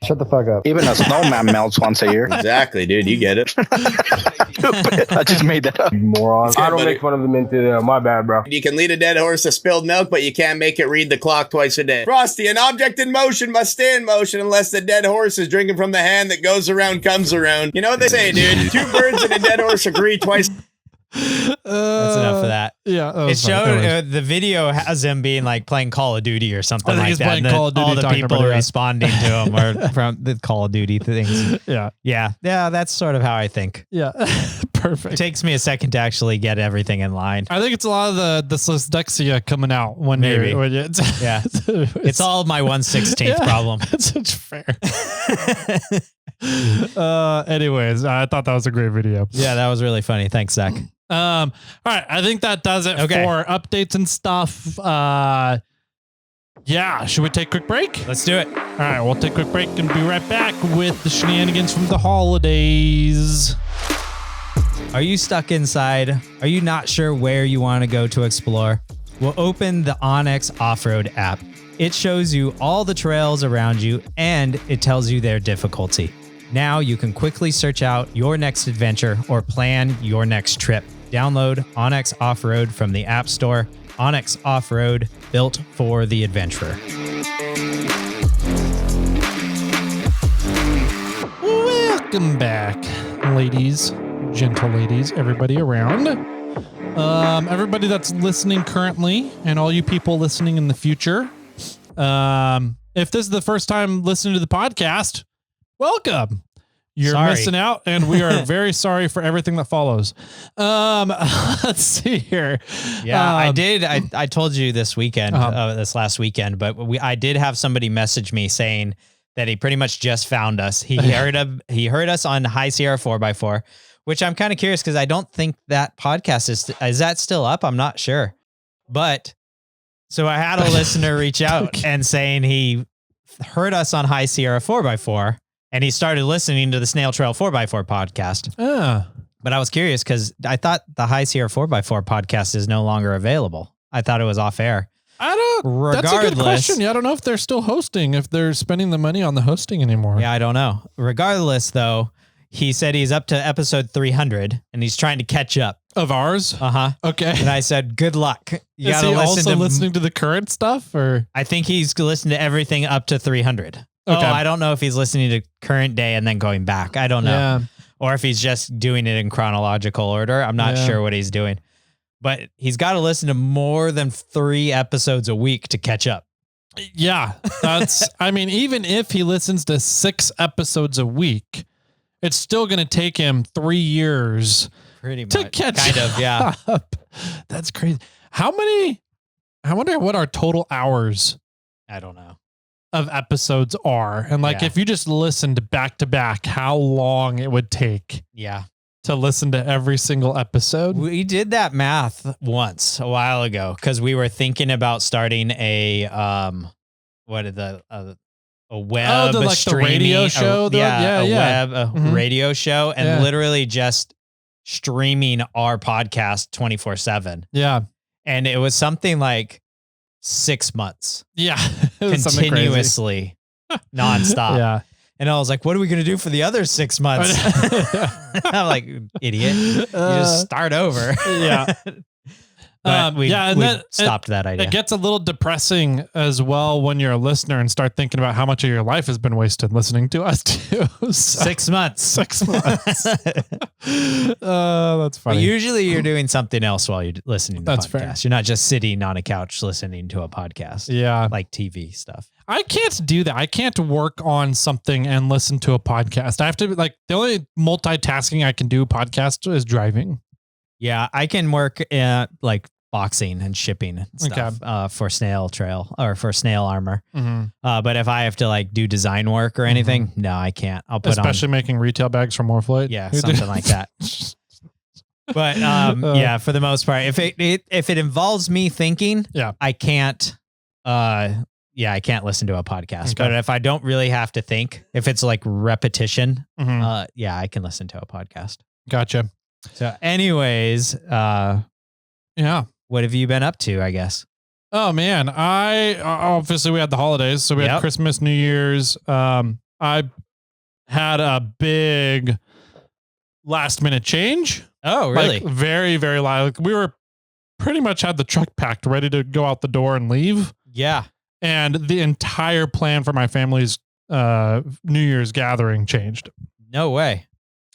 Shut the fuck up. Even a snowman melts once a year. Exactly, dude. You get it. I just made that up. Moron. I don't make fun of them into my bad, bro. You can lead a dead horse to spilled milk, but you can't make it read the clock twice a day. Frosty, an object in motion must stay in motion unless the dead horse is drinking from the hand that goes around comes around. You know what they say, dude? Two birds and a dead horse agree twice. That's enough for that. Yeah, it showed the video has him being like playing Call of Duty or something like that. And Call of Duty, all the people responding to him are from the Call of Duty things. Yeah. That's sort of how I think. Yeah, perfect. It takes me a second to actually get everything in line. I think it's a lot of the dyslexia coming out when maybe. Yeah, it's all my 1/16 problem. That's such fair. Anyways, I thought that was a great video. Yeah, that was really funny. Thanks, Zach. All right, I think that does it for updates and stuff. Yeah, should we take a quick break? Let's do it. All right, we'll take a quick break and be right back with the shenanigans from the holidays. Are you stuck inside? Are you not sure where you want to go to explore? Well, open the Onyx Off-Road app. It shows you all the trails around you and it tells you their difficulty. Now you can quickly search out your next adventure or plan your next trip. Download Onyx Off-Road from the App Store. Onyx Off-Road, built for the adventurer. Welcome back, ladies, gentle ladies, everybody around. Everybody that's listening currently and all you people listening in the future. If this is the first time listening to the podcast, welcome. You're missing out, and we are very sorry for everything that follows. Let's see here. Yeah, I did. I told you this weekend, this last weekend, but I did have somebody message me saying that he pretty much just found us. He heard us on High Sierra 4x4, which I'm kind of curious because I don't think that podcast is that still up? I'm not sure. But so I had a listener reach out and saying he heard us on High Sierra 4x4. And he started listening to the SnailTrail4x4 podcast. But I was curious because I thought the High Sierra 4x4 podcast is no longer available. I thought it was off air. That's a good question. Yeah, I don't know if they're still hosting, if they're spending the money on the hosting anymore. Yeah, I don't know. Regardless, though, he said he's up to episode 300 and he's trying to catch up. Of ours? Okay. And I said, good luck. You Is he also listening to the current stuff? Or I think he's listened to everything up to 300. Okay. Oh, I don't know if he's listening to current day and then going back. I don't know. Yeah. Or if he's just doing it in chronological order. I'm not sure what he's doing. But he's got to listen to more than 3 episodes a week to catch up. Yeah. That's, I mean, even if he listens to 6 episodes a week, it's still going to take him 3 years pretty much to catch up. That's crazy. How many, I wonder what our total hours. I don't know. Of episodes are, and like if you just listened back to back, how long it would take to listen to every single episode. We did that math once a while ago because we were thinking about starting a web like streaming, the radio show, radio show, and literally just streaming our podcast 24/7. Yeah, and it was something like 6 months. Yeah. Continuously nonstop. Yeah. And I was like, what are we going to do for the other 6 months? I'm like, idiot. You just start over. Yeah. But we stopped that idea. It gets a little depressing as well when you're a listener and start thinking about how much of your life has been wasted listening to us too. So, 6 months. 6 months. That's funny. But usually you're doing something else while you're listening to That's podcasts. fair. You're not just sitting on a couch listening to a podcast. Yeah. Like TV stuff. I can't do that. I can't work on something and listen to a podcast. I have to the only multitasking I can do podcast is driving. Yeah, I can work at like boxing and shipping and stuff for SnailTrail or for Snail Armor. Mm-hmm. But if I have to like do design work or anything, no, I can't. I'll put especially making retail bags for Morphlate. Yeah, something like that. But yeah, for the most part, if it involves me thinking, I can't. I can't listen to a podcast. Okay. But if I don't really have to think, if it's like repetition, I can listen to a podcast. Gotcha. So anyways, what have you been up to, I guess? Oh man, obviously we had the holidays, so we had Christmas, New Year's. I had a big last minute change. Oh, really? Like, very, very loud. We were pretty much had the truck packed, ready to go out the door and leave. Yeah. And the entire plan for my family's New Year's gathering changed. No way.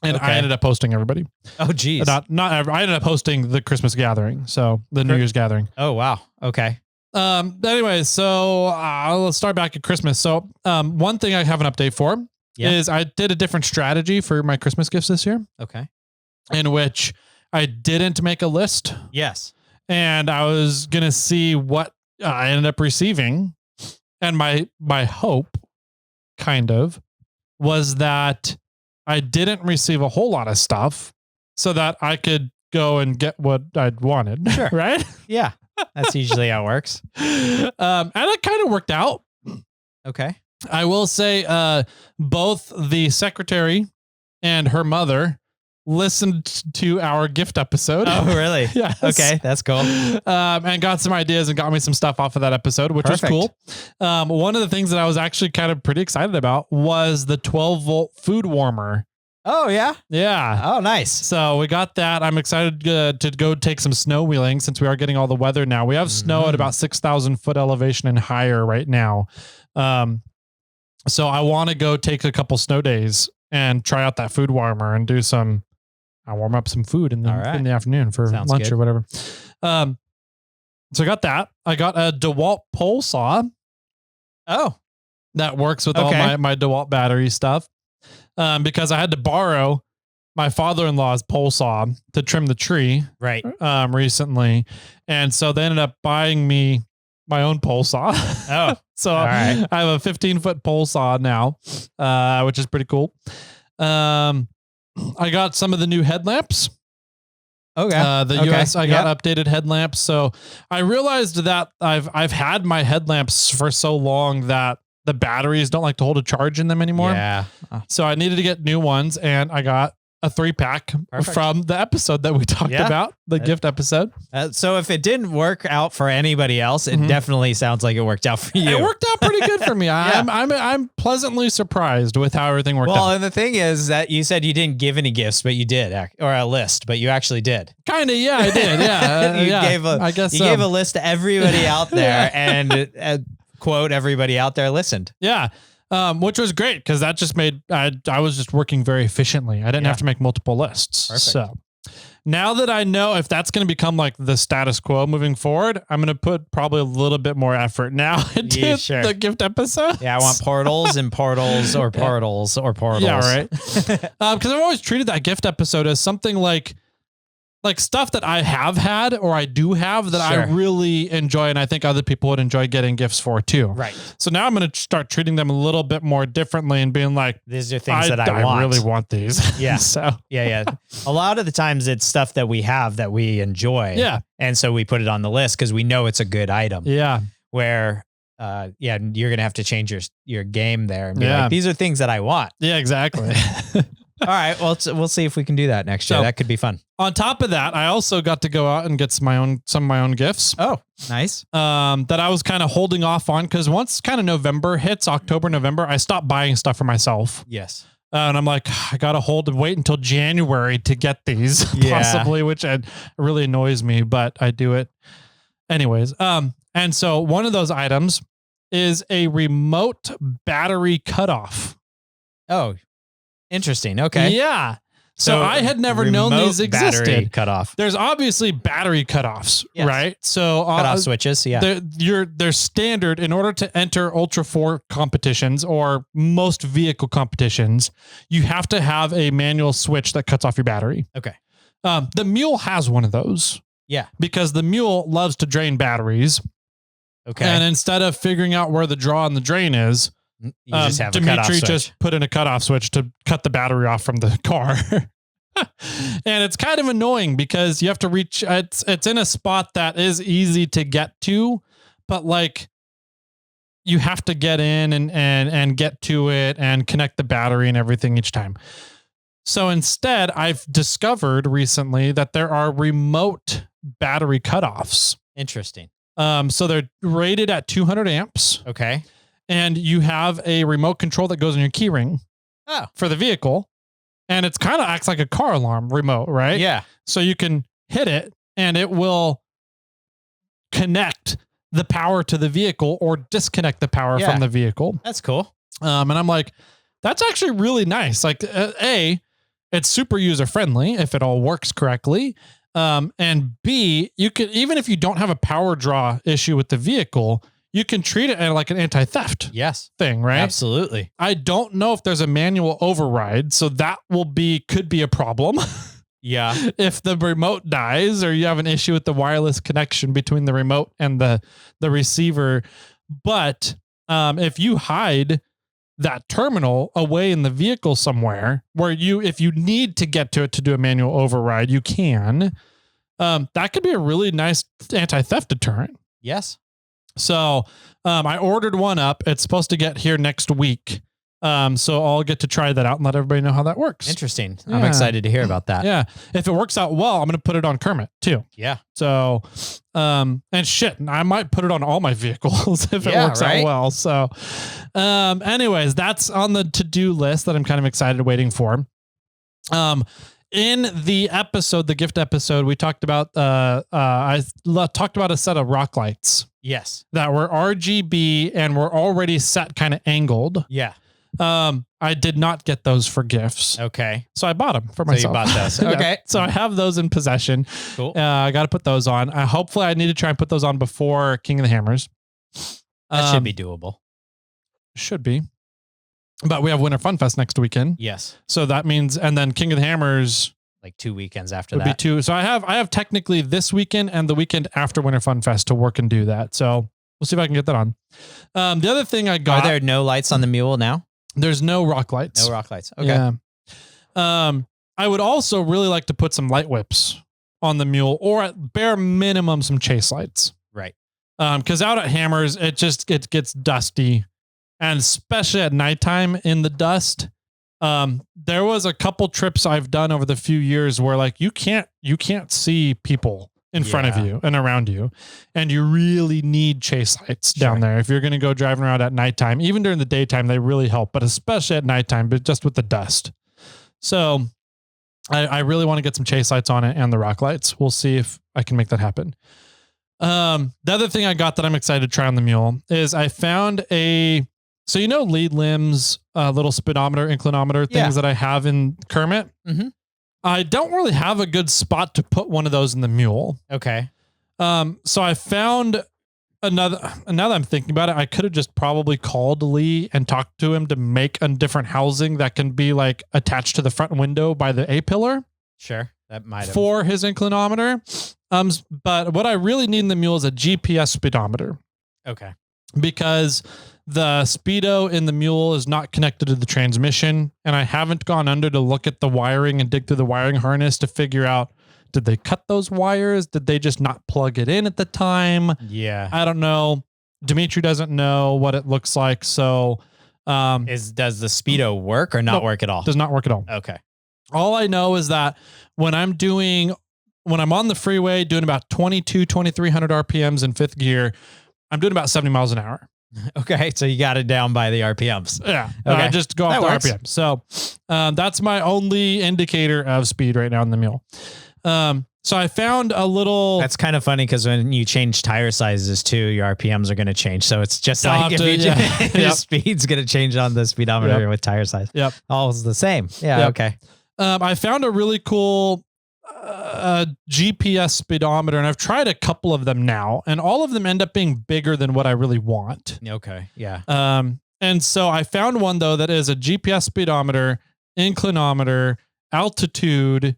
And I ended up hosting everybody. Oh, geez. Not I ended up hosting the Christmas gathering. So the New Year's gathering. Oh, wow. Okay. Anyway, so let's start back at Christmas. So one thing I have an update for is I did a different strategy for my Christmas gifts this year. Okay. In which I didn't make a list. Yes. And I was going to see what I ended up receiving. And my hope kind of was that I didn't receive a whole lot of stuff so that I could go and get what I'd wanted. Sure. Right? Yeah. That's usually how it works. And it kind of worked out. Okay. I will say both the secretary and her mother listened to our gift episode. Oh, really? Yes. Okay. That's cool. And got some ideas and got me some stuff off of that episode, which was cool. One of the things that I was actually kind of pretty excited about was the 12-volt food warmer. Oh, yeah? Yeah. Oh, nice. So we got that. I'm excited to go take some snow wheeling since we are getting all the weather now. We have snow at about 6,000 foot elevation and higher right now. So I want to go take a couple snow days and try out that food warmer and do some. I'll warm up some food in the afternoon for lunch or whatever. So I got that. I got a DeWalt pole saw. Oh, that works with all my DeWalt battery stuff. Because I had to borrow my father-in-law's pole saw to trim the tree recently. And so they ended up buying me my own pole saw. Oh, so I have a 15-foot pole saw now, which is pretty cool. I got some of the new headlamps. Okay. I got updated headlamps. So I realized that I've had my headlamps for so long that the batteries don't like to hold a charge in them anymore. Yeah. So I needed to get new ones, and I got a 3-pack from the episode that we talked about, the gift episode. So if it didn't work out for anybody else, it definitely sounds like it worked out for you. It worked out pretty good for me. I'm pleasantly surprised with how everything worked out. Well, and the thing is that you said you didn't give any gifts, but you did, or a list, but you actually did. Kind of, yeah, I did. Yeah, I guess you gave a list to everybody out there, and quote, everybody out there listened. Yeah. Which was great because that just made I was just working very efficiently. I didn't have to make multiple lists. Perfect. So now that I know if that's going to become like the status quo moving forward, I'm going to put probably a little bit more effort now into the gift episode. Yeah, I want portals and portals or portals or portals. Yeah, right. Because I've always treated that gift episode as something like stuff that I have had or I do have that I really enjoy, and I think other people would enjoy getting gifts for too. Right. So now I'm going to start treating them a little bit more differently and being like, these are things that I want. I really want these. Yeah. So yeah. A lot of the times it's stuff that we have that we enjoy. Yeah. And so we put it on the list because we know it's a good item. Yeah. Where you're going to have to change your game there and be like, these are things that I want. Yeah, exactly. All right. Well, we'll see if we can do that next year. That could be fun. On top of that, I also got to go out and get some of my own gifts. Oh, nice. That I was kind of holding off on because once kind of November hits, October, November, I stopped buying stuff for myself. Yes. And I'm like, I got to wait until January to get these possibly, which really annoys me, but I do it anyways. And so one of those items is a remote battery cutoff. Oh, interesting. Okay. Yeah. So I had never known these existed. Battery cutoff. There's obviously battery cutoffs, right? So cutoff switches. Yeah. They're standard in order to enter Ultra 4 competitions or most vehicle competitions. You have to have a manual switch that cuts off your battery. Okay. The Mule has one of those. Yeah. Because the Mule loves to drain batteries. Okay. And instead of figuring out where the draw and the drain is, you just have Dimitri just put in a cutoff switch to cut the battery off from the car. And it's kind of annoying because you have to reach, it's in a spot that is easy to get to, but like you have to get in and get to it and connect the battery and everything each time. So instead, I've discovered recently that there are remote battery cutoffs. Interesting. So they're rated at 200 amps. Okay. And you have a remote control that goes in your key ring for the vehicle. And it's kind of acts like a car alarm remote, right? Yeah. So you can hit it and it will connect the power to the vehicle or disconnect the power from the vehicle. That's cool. And I'm like, that's actually really nice. Like, it's super user friendly if it all works correctly. And B, you could, even if you don't have a power draw issue with the vehicle, you can treat it like an anti-theft thing, right? Absolutely. I don't know if there's a manual override, so that could be a problem. Yeah. If the remote dies or you have an issue with the wireless connection between the remote and the receiver. But if you hide that terminal away in the vehicle somewhere where if you need to get to it to do a manual override, you can. That could be a really nice anti-theft deterrent. Yes. So I ordered one up. It's supposed to get here next week. So I'll get to try that out and let everybody know how that works. Interesting. Yeah. I'm excited to hear about that. Yeah. If it works out well, I'm going to put it on Kermit too. Yeah. So, and shit, I might put it on all my vehicles if it works out well. So, anyways, that's on the to-do list that I'm kind of excited waiting for. In the episode, the gift episode, we talked about, I talked about a set of rock lights. Yes. That were RGB and were already set kind of angled. Yeah. I did not get those for gifts. Okay. So I bought them for myself. So you bought those. Okay. So I have those in possession. Cool. I got to put those on. Hopefully I need to try and put those on before King of the Hammers. That should be doable. Should be. But we have Winter Fun Fest next weekend. Yes. So that means, and then King of the Hammers like 2 weekends after would be 2. So I have technically this weekend and the weekend after Winter Fun Fest to work and do that. So we'll see if I can get that on. The other thing I got. Are there no lights on the mule now? There's no rock lights. No rock lights. Okay. Yeah. I would also really like to put some light whips on the mule, or at bare minimum, some chase lights. Right. Because out at Hammers, it gets dusty. And especially at nighttime in the dust, there was a couple trips I've done over the few years where like you can't see people in front of you and around you, and you really need chase lights down there if you're going to go driving around at nighttime. Even during the daytime, they really help, but especially at nighttime, but just with the dust. So I really want to get some chase lights on it and the rock lights. We'll see if I can make that happen. The other thing I got that I'm excited to try on the mule is I found so you know lead limbs, little speedometer, inclinometer things that I have in Kermit? Mm-hmm. I don't really have a good spot to put one of those in the mule. Okay. So I found now that I'm thinking about it, I could have just probably called Lee and talked to him to make a different housing that can be like attached to the front window by the A-pillar. Sure. That might have. For his inclinometer. But what I really need in the mule is a GPS speedometer. Okay. Because the speedo in the mule is not connected to the transmission, and I haven't gone under to look at the wiring and dig through the wiring harness to figure out, did they cut those wires? Did they just not plug it in at the time? Yeah. I don't know. Dimitri doesn't know what it looks like. So, does the speedo work or not work at all? Does not work at all. Okay. All I know is that when I'm on the freeway doing about 2,300 RPMs in fifth gear, I'm doing about 70 miles an hour. Okay. So you got it down by the RPMs. Yeah. Okay. I just go off the RPM. So that's my only indicator of speed right now in the mule. So I found a little. That's kind of funny because when you change tire sizes too, your RPMs are going to change. So it's just like if your speed's going to change on the speedometer with tire size. Yep. All is the same. Yeah. Yep. Okay. I found a really cool GPS speedometer, and I've tried a couple of them now, and all of them end up being bigger than what I really want. Okay. Yeah. And so I found one though that is a GPS speedometer, inclinometer, altitude,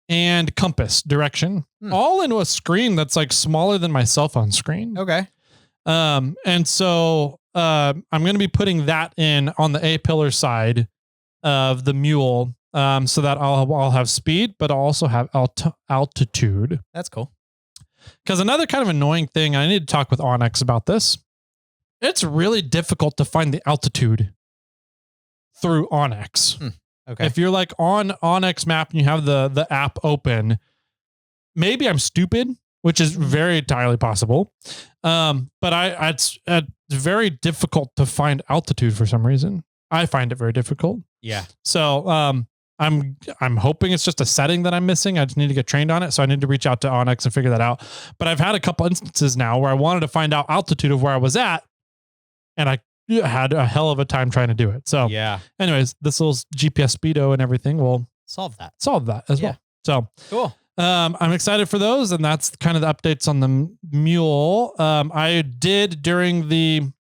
and compass direction, all into a screen that's like smaller than my cell phone screen. Okay. And so I'm going to be putting that in on the A-pillar side of the mule, so that I'll have speed, but I'll also have altitude. That's cool. Because another kind of annoying thing, I need to talk with Onyx about this. It's really difficult to find the altitude through Onyx. Okay. If you're like on Onyx map and you have the app open, maybe I'm stupid, which is very entirely possible. But it's very difficult to find altitude for some reason. I find it very difficult. Yeah. So I'm hoping it's just a setting that I'm missing. I just need to get trained on it. So I need to reach out to Onyx and figure that out. But I've had a couple instances now where I wanted to find out altitude of where I was at, and I had a hell of a time trying to do it. So yeah. Anyways, this little GPS speedo and everything will solve that as well. So cool. I'm excited for those, and that's kind of the updates on the mule. I did during the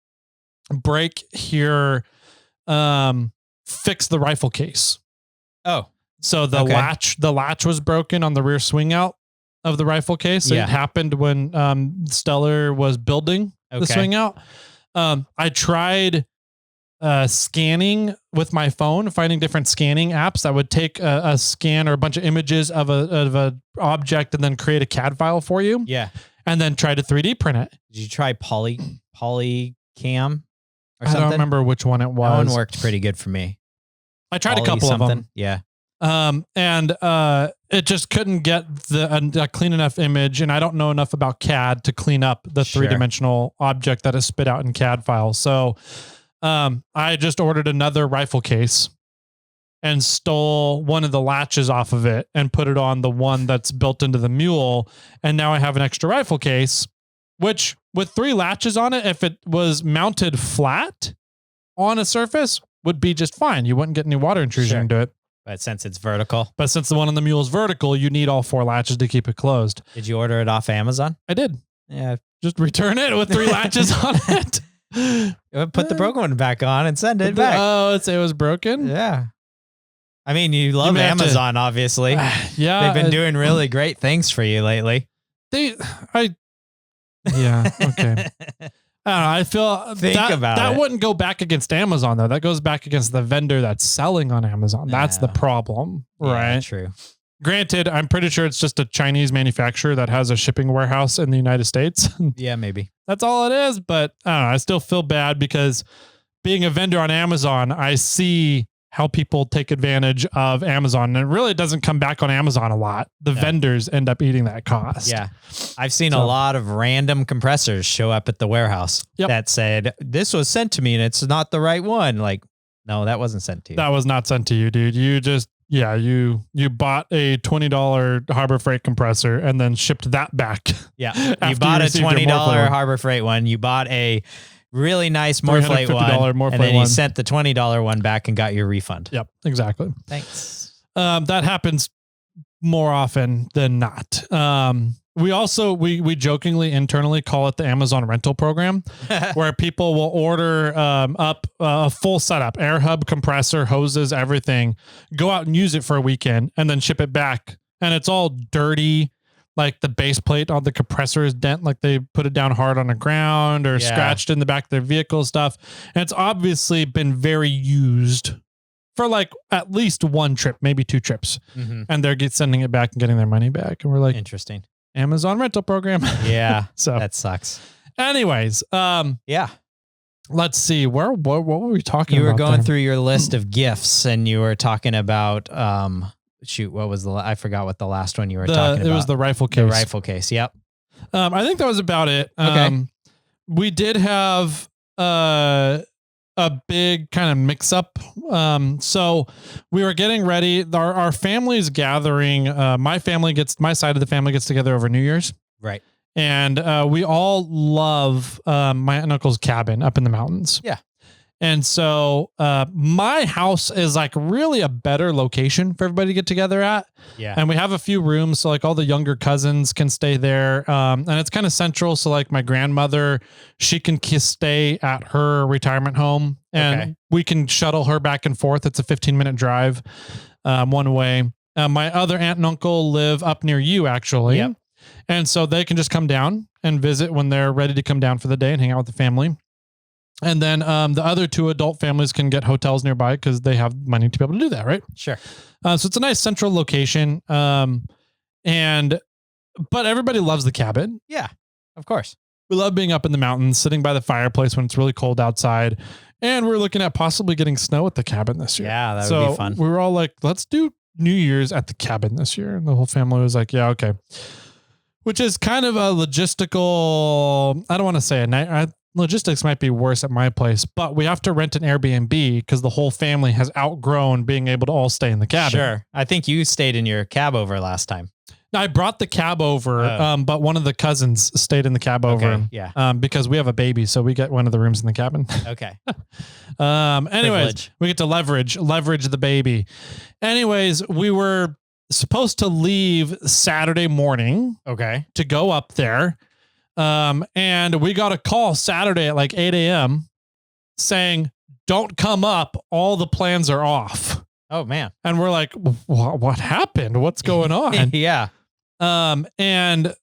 break here fix the rifle case. Oh, so the latch was broken on the rear swing out of the rifle case. It happened when Stellar was building the swing out. I tried scanning with my phone, finding different scanning apps that would take a scan or a bunch of images of a object and then create a CAD file for you. Yeah. And then try to 3D print it. Did you try Polycam or something? I don't remember which one it was. That one worked pretty good for me. I tried a couple of them. Yeah. And it just couldn't get a clean enough image, and I don't know enough about CAD to clean up the three-dimensional object that is spit out in CAD files. So I just ordered another rifle case and stole one of the latches off of it and put it on the one that's built into the mule. And now I have an extra rifle case, which with 3 latches on it, if it was mounted flat on a surface, would be just fine. You wouldn't get any water intrusion into it. But since it's vertical. But since the one on the mule is vertical, you need all 4 latches to keep it closed. Did you order it off Amazon? I did. Yeah. Just return it with 3 latches on it. Put the broken one back on and send it back. Oh, it was broken? Yeah. I mean, you love Amazon, obviously. Yeah. They've been doing really great things for you lately. Yeah, okay. I don't know. I feel that wouldn't go back against Amazon though. That goes back against the vendor that's selling on Amazon. That's the problem, right? True. Granted, I'm pretty sure it's just a Chinese manufacturer that has a shipping warehouse in the United States. Yeah, maybe. That's all it is. But I don't know. I still feel bad because being a vendor on Amazon, I see how people take advantage of Amazon, and it really doesn't come back on Amazon a lot. The vendors end up eating that cost. Yeah. I've seen a lot of random compressors show up at the warehouse that said, this was sent to me and it's not the right one. Like, no, that wasn't sent to you. That was not sent to you, dude. You just, you bought a $20 Harbor Freight compressor and then shipped that back. Yeah. You bought a $20 Harbor Freight one. You bought a really nice Morphlate one, and then you sent the $20 one back and got your refund. Yep, exactly. Thanks. That happens more often than not. We jokingly internally call it the Amazon rental program, where people will order up a full setup, air hub, compressor, hoses, everything, go out and use it for a weekend, and then ship it back, and it's all dirty. Like the base plate on the compressor is dent, like they put it down hard on the ground or scratched in the back of their vehicle stuff. And it's obviously been very used for like at least 1 trip, maybe 2 trips. Mm-hmm. And they're sending it back and getting their money back. And we're like, interesting. Amazon rental program. Yeah. So that sucks. Anyways. Yeah. Let's see. What were we talking about? You were going through your list of gifts and you were talking about, shoot, what was I forgot what the last one you were talking about. It was the rifle case. The rifle case. Yep. I think that was about it. Okay. We did have a big kind of mix up. So we were getting ready. Our family's gathering. My side of the family gets together over New Year's. Right. And we all love my aunt and uncle's cabin up in the mountains. Yeah. And so my house is like really a better location for everybody to get together at. Yeah. And we have a few rooms. So like all the younger cousins can stay there. And it's kind of central. So like my grandmother, she can stay at her retirement home and we can shuttle her back and forth. It's a 15-minute drive one way. My other aunt and uncle live up near you actually. Yep. And so they can just come down and visit when they're ready to come down for the day and hang out with the family. And then the other two adult families can get hotels nearby because they have money to be able to do that, right? Sure. So it's a nice central location. But everybody loves the cabin. Yeah, of course. We love being up in the mountains, sitting by the fireplace when it's really cold outside. And we're looking at possibly getting snow at the cabin this year. Yeah, that would be fun. We were all like, let's do New Year's at the cabin this year. And the whole family was like, yeah, okay. Which is kind of a logistical, I don't want to say a night. Logistics might be worse at my place, but we have to rent an Airbnb because the whole family has outgrown being able to all stay in the cabin. Sure. I think you stayed in your cab over last time. Now, I brought the cab over, but one of the cousins stayed in the cab over. Yeah. Because we have a baby, so we get one of the rooms in the cabin. Okay. Anyways, we get to leverage the baby. Anyways, we were supposed to leave Saturday morning. Okay. To go up there. And we got a call Saturday at like 8 a.m. saying, don't come up. All the plans are off. Oh, man. And we're like, what happened? What's going on? Yeah. And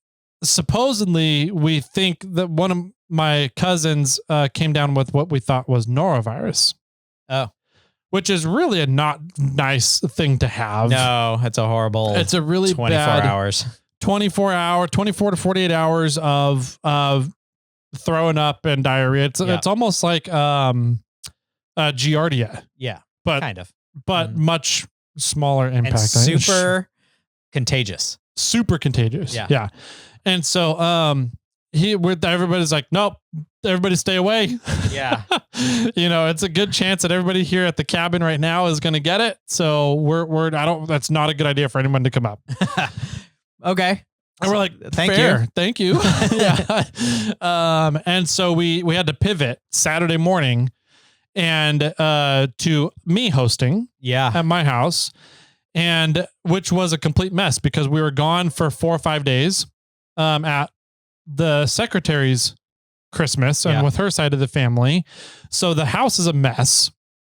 supposedly we think that one of my cousins came down with what we thought was norovirus. Oh. Which is really a not nice thing to have. No, it's a horrible. It's a really 24 bad hours. 24 to 48 hours of throwing up and diarrhea. It's almost like Giardia. Yeah. But kind of. But much smaller impact. And super contagious. Super contagious. Yeah. Yeah. And so everybody's like, nope, everybody stay away. Yeah. It's a good chance that everybody here at the cabin right now is going to get it. So that's not a good idea for anyone to come up. Okay. And we're like, thank you. Yeah. And so we had to pivot Saturday morning and to me hosting at my house, and which was a complete mess because we were gone for 4 or 5 days at the secretary's Christmas and with her side of the family. So the house is a mess.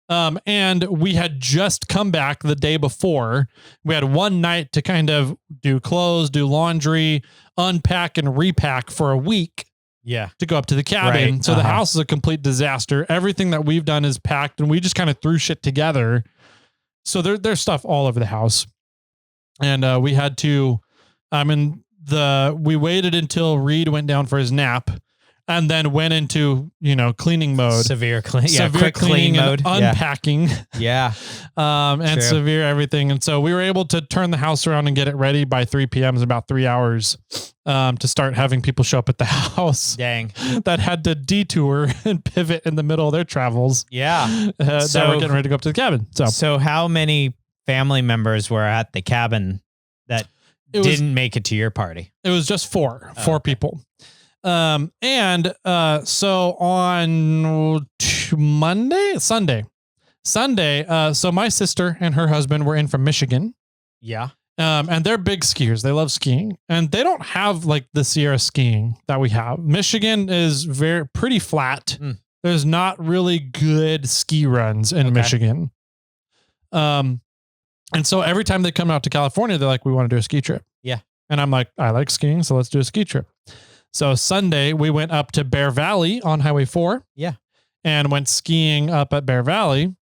And we had just come back the day before. We had one night to kind of do clothes, do laundry, unpack and repack for a week. Yeah. To go up to the cabin. Right. So the house is a complete disaster. Everything that we've done is packed and we just kind of threw shit together. So there's stuff all over the house. And we had to, we waited until Reed went down for his nap. And then went into, cleaning mode. Severe cleaning. Yeah, quick clean mode. Unpacking. Yeah. And severe everything. And so we were able to turn the house around and get it ready by 3 p.m. in about 3 hours to start having people show up at the house. Dang. That had to detour and pivot in the middle of their travels. Yeah. That were getting ready to go up to the cabin. So how many family members were at the cabin that didn't make it to your party? It was just four people. So on Sunday, so my sister and her husband were in from Michigan. Yeah. And they're big skiers. They love skiing and they don't have like the Sierra skiing that we have. Michigan is pretty flat. There's not really good ski runs in Michigan. And so every time they come out to California, they're like, we want to do a ski trip. Yeah. And I'm like, I like skiing. So let's do a ski trip. So Sunday we went up to Bear Valley on Highway 4. Yeah. And went skiing up at Bear Valley.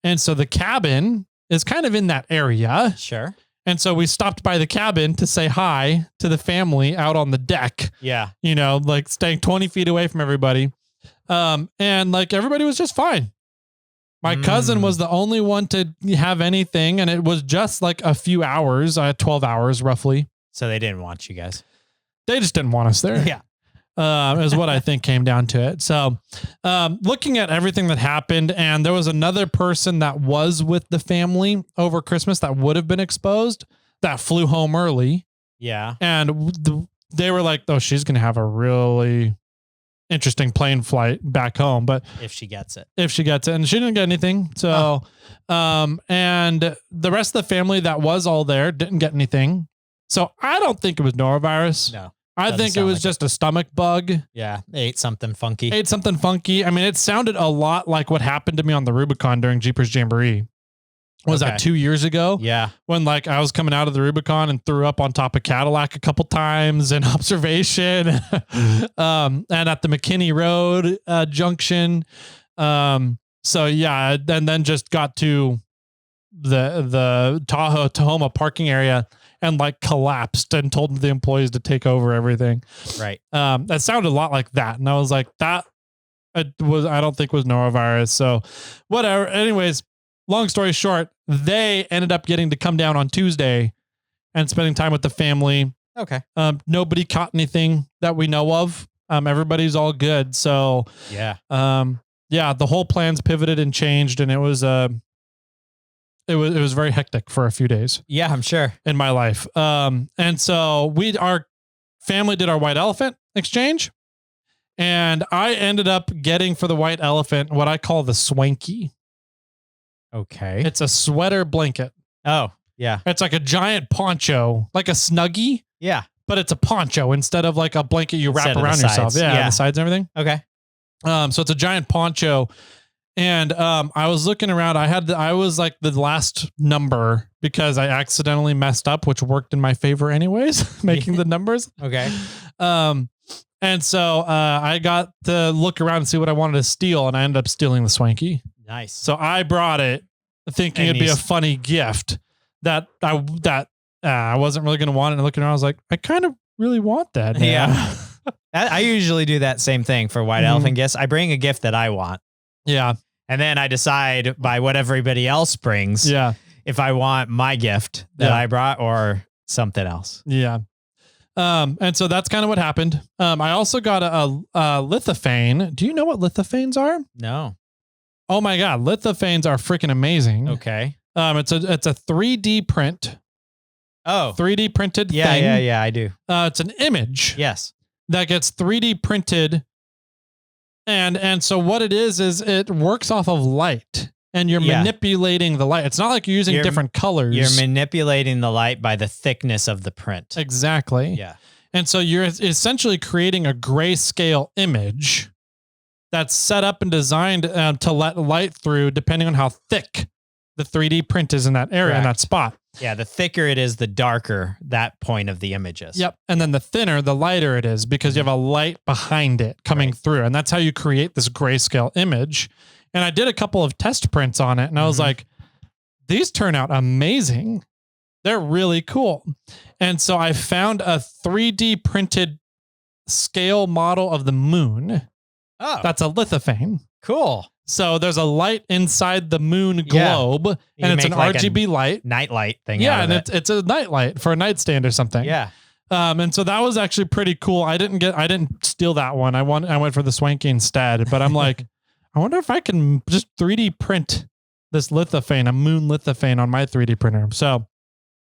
And so the cabin is kind of in that area. Sure. And so we stopped by the cabin to say hi to the family out on the deck. Yeah. Like staying 20 feet away from everybody. And like everybody was just fine. My cousin was the only one to have anything, and it was just like a few hours, 12 hours roughly. So they didn't want you guys. They just didn't want us there. Yeah. Is what I think came down to it. So looking at everything that happened, and there was another person that was with the family over Christmas that would have been exposed that flew home early. Yeah. And they were like, oh, she's going to have a really interesting plane flight back home. But if she gets it. And she didn't get anything. So, and the rest of the family that was all there didn't get anything. So I don't think it was norovirus. No. I think it was just a stomach bug. Yeah. Ate something funky. I mean, it sounded a lot like what happened to me on the Rubicon during Jeepers Jamboree. Was that 2 years ago? Yeah. When like I was coming out of the Rubicon and threw up on top of Cadillac a couple times in observation, and at the McKinney Road junction. So yeah, and then just got to the Tahoma parking area and like collapsed and told the employees to take over everything. Right. That sounded a lot like that. And I was like, I don't think was norovirus. So whatever. Anyways, long story short, they ended up getting to come down on Tuesday and spending time with the family. Okay. Nobody caught anything that we know of. Everybody's all good. So yeah. The whole plan's pivoted and changed, and it was very hectic for a few days. Yeah, I'm sure. In my life. And so our family did our white elephant exchange, and I ended up getting for the white elephant what I call the swanky. Okay. It's a sweater blanket. Oh, yeah. It's like a giant poncho, like a Snuggie. Yeah. But it's a poncho instead of like a blanket you wrap around yourself. Yeah, the sides and everything. Okay. So it's a giant poncho. And I was looking around. I was like the last number because I accidentally messed up, which worked in my favor anyways, making the numbers. Okay. And so I got to look around and see what I wanted to steal, and I ended up stealing the swanky. Nice. So I brought it thinking it'd be a funny gift that I wasn't really going to want it. And looking around, I was like, I kind of really want that. Now. Yeah. I usually do that same thing for white elephant gifts. I bring a gift that I want. Yeah. And then I decide by what everybody else brings. Yeah. If I want my gift that I brought or something else. Yeah. And so that's kind of what happened. I also got a lithophane. Do you know what lithophanes are? No. Oh my God. Lithophanes are freaking amazing. Okay. It's a 3D print. Oh, 3D printed thing. Yeah, I do. It's an image. Yes. That gets 3D printed. And so what it is it works off of light, and you're manipulating the light. It's not like you're using different colors. You're manipulating the light by the thickness of the print. Exactly. Yeah. And so you're essentially creating a grayscale image that's set up and designed to let light through depending on how thick the 3D print is in that area, in that spot. Yeah, the thicker it is, the darker that point of the image is. Yep. And then the thinner, the lighter it is because you have a light behind it coming through. And that's how you create this grayscale image. And I did a couple of test prints on it, and I was like, these turn out amazing. They're really cool. And so I found a 3D printed scale model of the moon. Oh, that's a lithophane. Cool. So there's a light inside the moon globe, and it's an like RGB light. Nightlight thing. Yeah, and it's a nightlight for a nightstand or something. Yeah. And so that was actually pretty cool. I didn't steal that one. I went for the swanky instead, but I'm like, I wonder if I can just 3D print this lithophane, a moon lithophane on my 3D printer. So,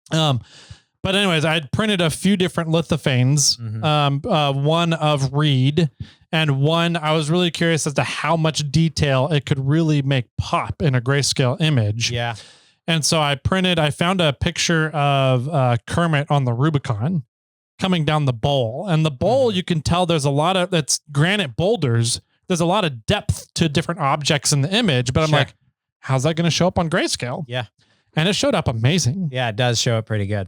but anyways, I printed a few different lithophanes, one of reed, and one I was really curious as to how much detail it could really make pop in a grayscale image. Yeah. And so I found a picture of Kermit on the Rubicon coming down the bowl. And the bowl, you can tell there's a lot of, it's granite boulders. There's a lot of depth to different objects in the image, but I'm like, how's that going to show up on grayscale? Yeah. And it showed up amazing. Yeah, it does show up pretty good.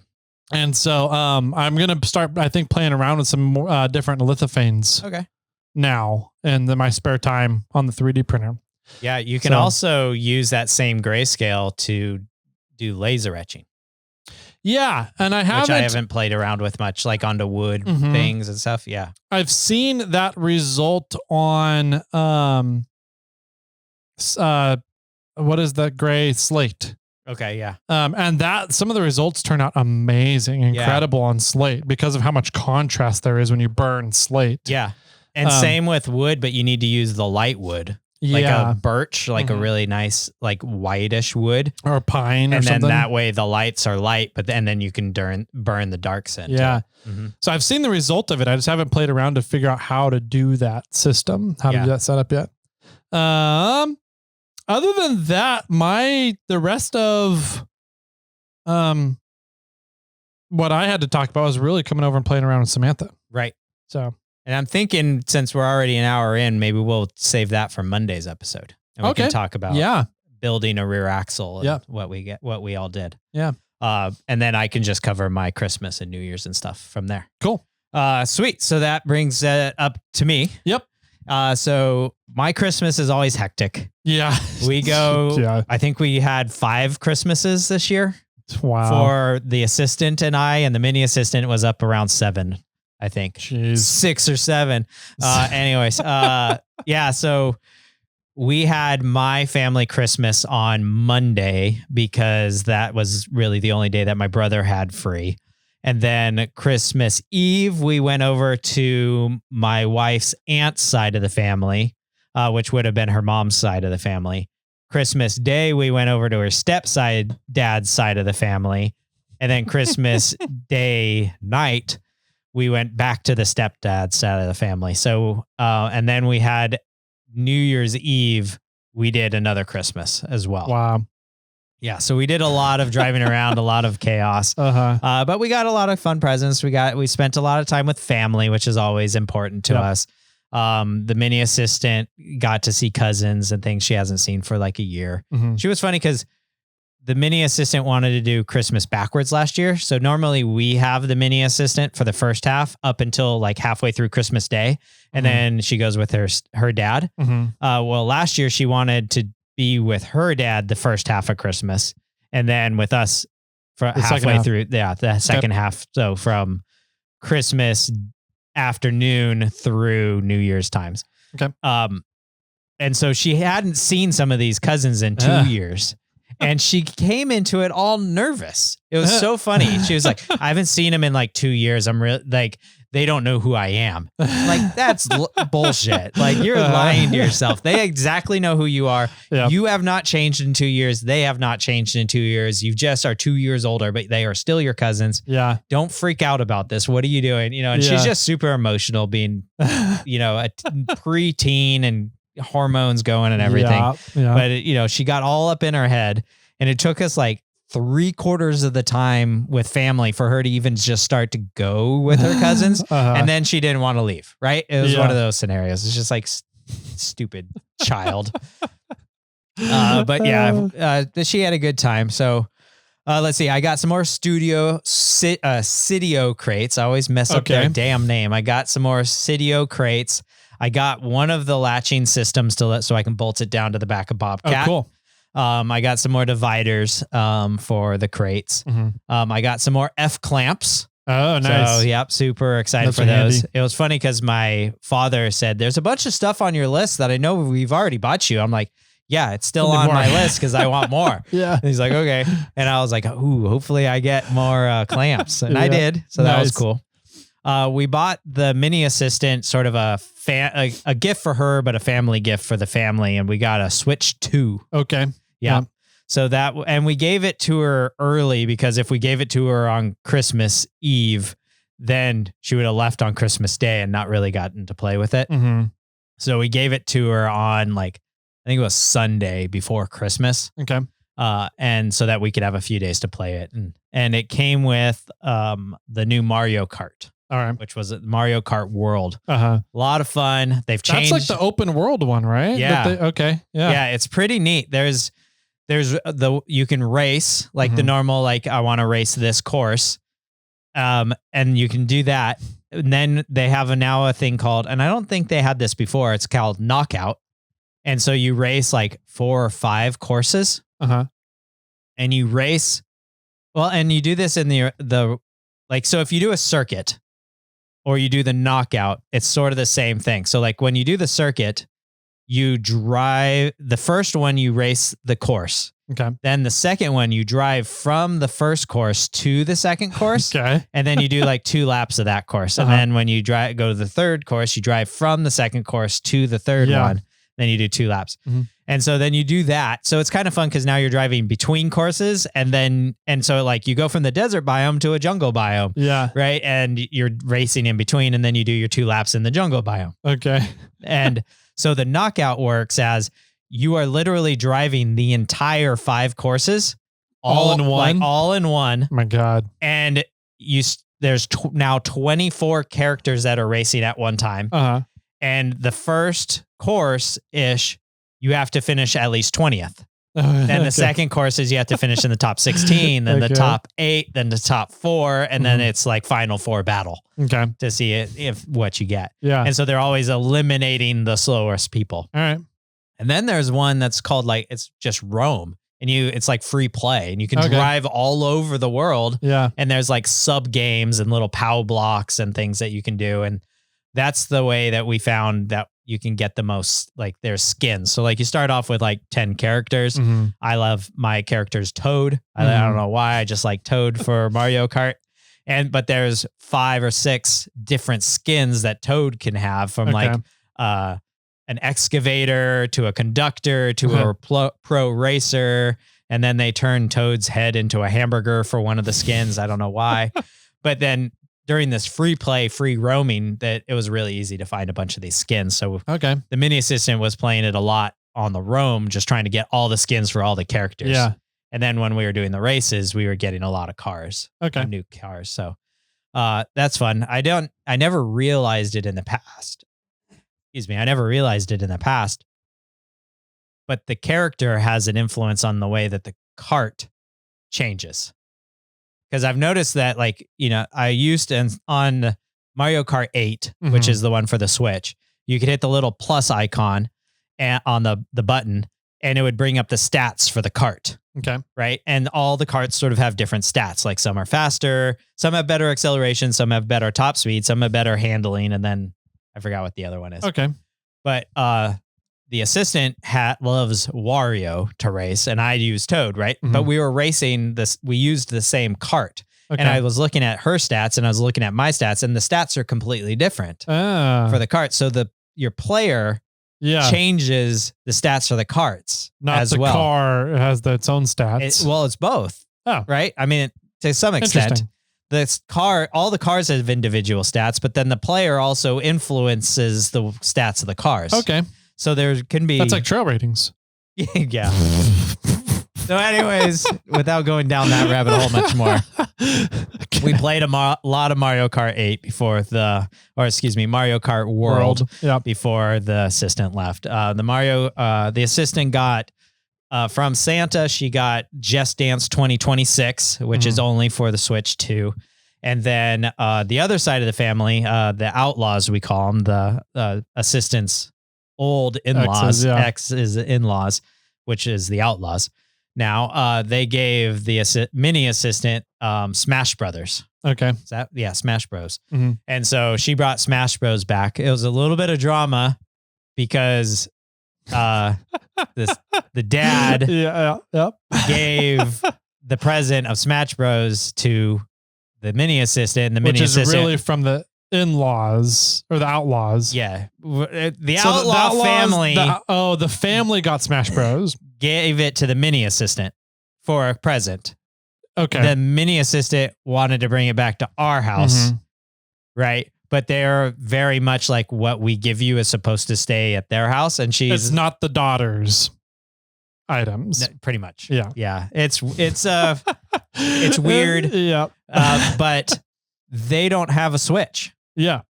And so I'm going to start, I think, playing around with some more, different lithophanes. Okay. Now in my spare time on the 3D printer. Yeah, you can also use that same grayscale to do laser etching. Yeah, and I haven't played around with much, like onto wood things and stuff. Yeah. I've seen that result on what is that gray slate? Okay, yeah. And that some of the results turn out amazing, incredible on slate because of how much contrast there is when you burn slate. Yeah. And same with wood, but you need to use the light wood. Like a birch, like a really nice, like whitish wood. Or a pine or something. And then that way the lights are light, but then you can burn the darks in. Yeah. So I've seen the result of it. I just haven't played around to figure out how to do that system, how to do that setup yet. Other than that, the rest of what I had to talk about was really coming over and playing around with Samantha. Right. So, and I'm thinking since we're already an hour in, maybe we'll save that for Monday's episode. And we can talk about building a rear axle and what we all did. Yeah. And then I can just cover my Christmas and New Year's and stuff from there. Cool. Sweet. So that brings it up to me. Yep. So my Christmas is always hectic. Yeah. We go, I think we had 5 Christmases this year. Wow. For the assistant and the mini assistant was up around 7, I think. Jeez. 6 or 7. Anyways, so we had my family Christmas on Monday because that was really the only day that my brother had free. And then Christmas Eve, we went over to my wife's aunt's side of the family, which would have been her mom's side of the family. Christmas Day, we went over to her dad's side of the family. And then Christmas Day night, we went back to the stepdad's side of the family. So, and then we had New Year's Eve, we did another Christmas as well. Wow. Yeah, so we did a lot of driving around, a lot of chaos, but we got a lot of fun presents. We spent a lot of time with family, which is always important to us. The mini assistant got to see cousins and things she hasn't seen for like a year. She was funny because the mini assistant wanted to do Christmas backwards last year. So normally we have the mini assistant for the first half up until like halfway through Christmas Day, and then she goes with her dad. Well, last year she wanted to be with her dad the first half of Christmas, and then with us for halfway through the second half. So from Christmas afternoon through New Year's times. Okay. And so she hadn't seen some of these cousins in 2 years. And she came into it all nervous. It was so funny. She was like, I haven't seen him in like 2 years. I'm really like, they don't know who I am. Like, that's bullshit. Like, you're lying to yourself. They exactly know who you are. Yep. You have not changed in 2 years. They have not changed in 2 years. You just are 2 years older, but they are still your cousins. Yeah. Don't freak out about this. What are you doing? And she's just super emotional being, a preteen and hormones going and everything. But, she got all up in her head, and it took us like 3/4 of the time with family for her to even just start to go with her cousins. And then she didn't want to leave. Right. It was one of those scenarios. It's just like stupid child. But she had a good time. So let's see. I got some more Cydio crates. I always mess up their damn name. I got some more Cydio crates. I got one of the latching systems so I can bolt it down to the back of Bobcat. Oh, cool. I got some more dividers for the crates. I got some more F clamps. Oh, nice. So, super excited for those. Handy. It was funny because my father said, there's a bunch of stuff on your list that I know we've already bought you. I'm like, yeah, it's still on my list because I want more. And he's like, okay. And I was like, ooh, hopefully I get more clamps. And I did. So that was cool. We bought the mini assistant, sort of a gift for her, but a family gift for the family. And we got a Switch 2. Okay. Yeah. So and we gave it to her early because if we gave it to her on Christmas Eve, then she would have left on Christmas Day and not really gotten to play with it. So we gave it to her on I think it was Sunday before Christmas. Okay. And so that we could have a few days to play it. And it came with the new Mario Kart. All right. Which was Mario Kart World. A lot of fun. They've changed. That's like the open world one, right? Yeah. Okay. Yeah. Yeah. It's pretty neat. There's you can race like the normal, I want to race this course. And you can do that. And then they have now a thing called, and I don't think they had this before. It's called Knockout. And so you race 4 or 5 courses. And you race. Well, and you do this in the so if you do a circuit, or you do the knockout, it's sort of the same thing. So when you do the circuit, you drive the first one, you race the course. Okay. Then the second one, you drive from the first course to the second course. Okay. And then you do like 2 laps of that course. And then when you go to the third course, you drive from the second course to the third one. Then you do 2 laps. And so then you do that. So it's kind of fun because now you're driving between courses. And so like you go from the desert biome to a jungle biome. Yeah. Right. And you're racing in between. And then you do your 2 laps in the jungle biome. Okay. And so the knockout works as you are literally driving the entire 5 courses all in one. Like all in one. Oh my God. And there's now 24 characters that are racing at one time. And the first course ish, you have to finish at least 20th. Then the second course is you have to finish in the top 16, then the top 8, then the top 4, and then it's like final 4 battle. Okay. To see if what you get. Yeah. And so they're always eliminating the slowest people. All right. And then there's one that's called like, it's just roam. And it's like free play and you can drive all over the world. Yeah. And there's like sub games and little POW blocks and things that you can do. And that's the way that we found that you can get the most, like there's skins. So like you start off with like 10 characters. I love my character's Toad. I don't know why. I just like Toad for Mario Kart. But there's 5 or 6 different skins that Toad can have from like, an excavator to a conductor to a pro racer. And then they turn Toad's head into a hamburger for one of the skins. I don't know why. But then during this free play, free roaming, that it was really easy to find a bunch of these skins. So the mini assistant was playing it a lot on the roam, just trying to get all the skins for all the characters. Yeah. And then when we were doing the races, we were getting a lot of cars. New cars. So that's fun. I never realized it in the past. I never realized it in the past, but the character has an influence on the way that the cart changes. Because I've noticed that, like, I used on Mario Kart 8, which is the one for the Switch, you could hit the little plus icon on the button and it would bring up the stats for the cart. Okay. Right. And all the carts sort of have different stats. Like some are faster, some have better acceleration, some have better top speed, some have better handling. And then I forgot what the other one is. Okay. But the assistant loves Wario to race and I use Toad, right? But we were racing we used the same cart. And I was looking at her stats and I was looking at my stats and the stats are completely different for the cart. So your player changes the stats for the carts. Not as the well. car has its own stats. It's both. Oh. Right? I mean, to some extent. All the cars have individual stats, but then the player also influences the stats of the cars. Okay. So there can be... That's like trail ratings. Yeah. So anyways, without going down that rabbit hole much more, we played a lot of Mario Kart 8 Mario Kart World before the assistant left. The assistant got... from Santa, she got Just Dance 2026, which is only for the Switch 2. And then the other side of the family, the Outlaws, we call them, the assistant's old in-laws, ex's in-laws, which is the Outlaws. Now, they gave the mini assistant Smash Brothers. Okay. Smash Bros. And so she brought Smash Bros back. It was a little bit of drama because... the dad gave the present of Smash Bros to the mini assistant, and the mini assistant, which is really from the in-laws or the Outlaws. Yeah, the outlaw family. The family got Smash Bros. Gave it to the mini assistant for a present. Okay. The mini assistant wanted to bring it back to our house, right? But they're very much like what we give you is supposed to stay at their house. And it's not the daughter's items. Pretty much. Yeah. Yeah. It's weird. Yeah. But they don't have a Switch. Yeah.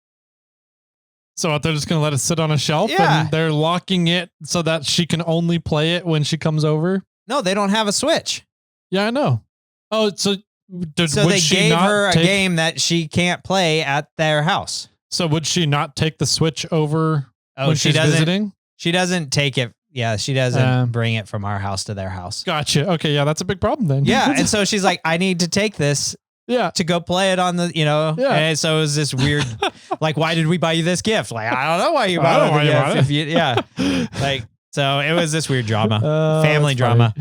So they're just going to let it sit on a shelf and they're locking it so that she can only play it when she comes over. No, they don't have a Switch. Yeah, I know. Oh, so they gave her a game that she can't play at their house. So would she not take the Switch over when she's visiting? She doesn't take it. Yeah, she doesn't bring it from our house to their house. Gotcha. Okay, yeah, that's a big problem then. Yeah, and so she's like, I need to take this to go play it on the, and so it was this weird, like, why did we buy you this gift? Like, I don't know why you bought the gift. Like, so it was this weird drama, family drama.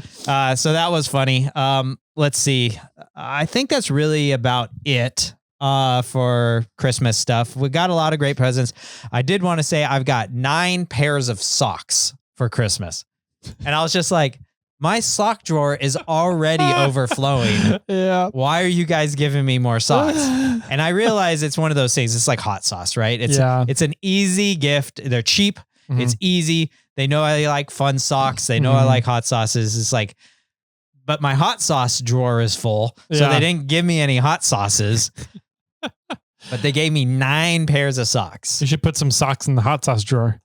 So that was funny. Let's see. I think that's really about it for Christmas stuff. We got a lot of great presents. I did want to say I've got 9 pairs of socks for Christmas. And I was just like, my sock drawer is already overflowing. Yeah. Why are you guys giving me more socks? And I realize it's one of those things. It's like hot sauce, right? It's an easy gift. They're cheap. Mm-hmm. It's easy. They know I like fun socks. They know I like hot sauces. It's like, but my hot sauce drawer is full. So they didn't give me any hot sauces, but they gave me 9 pairs of socks. You should put some socks in the hot sauce drawer.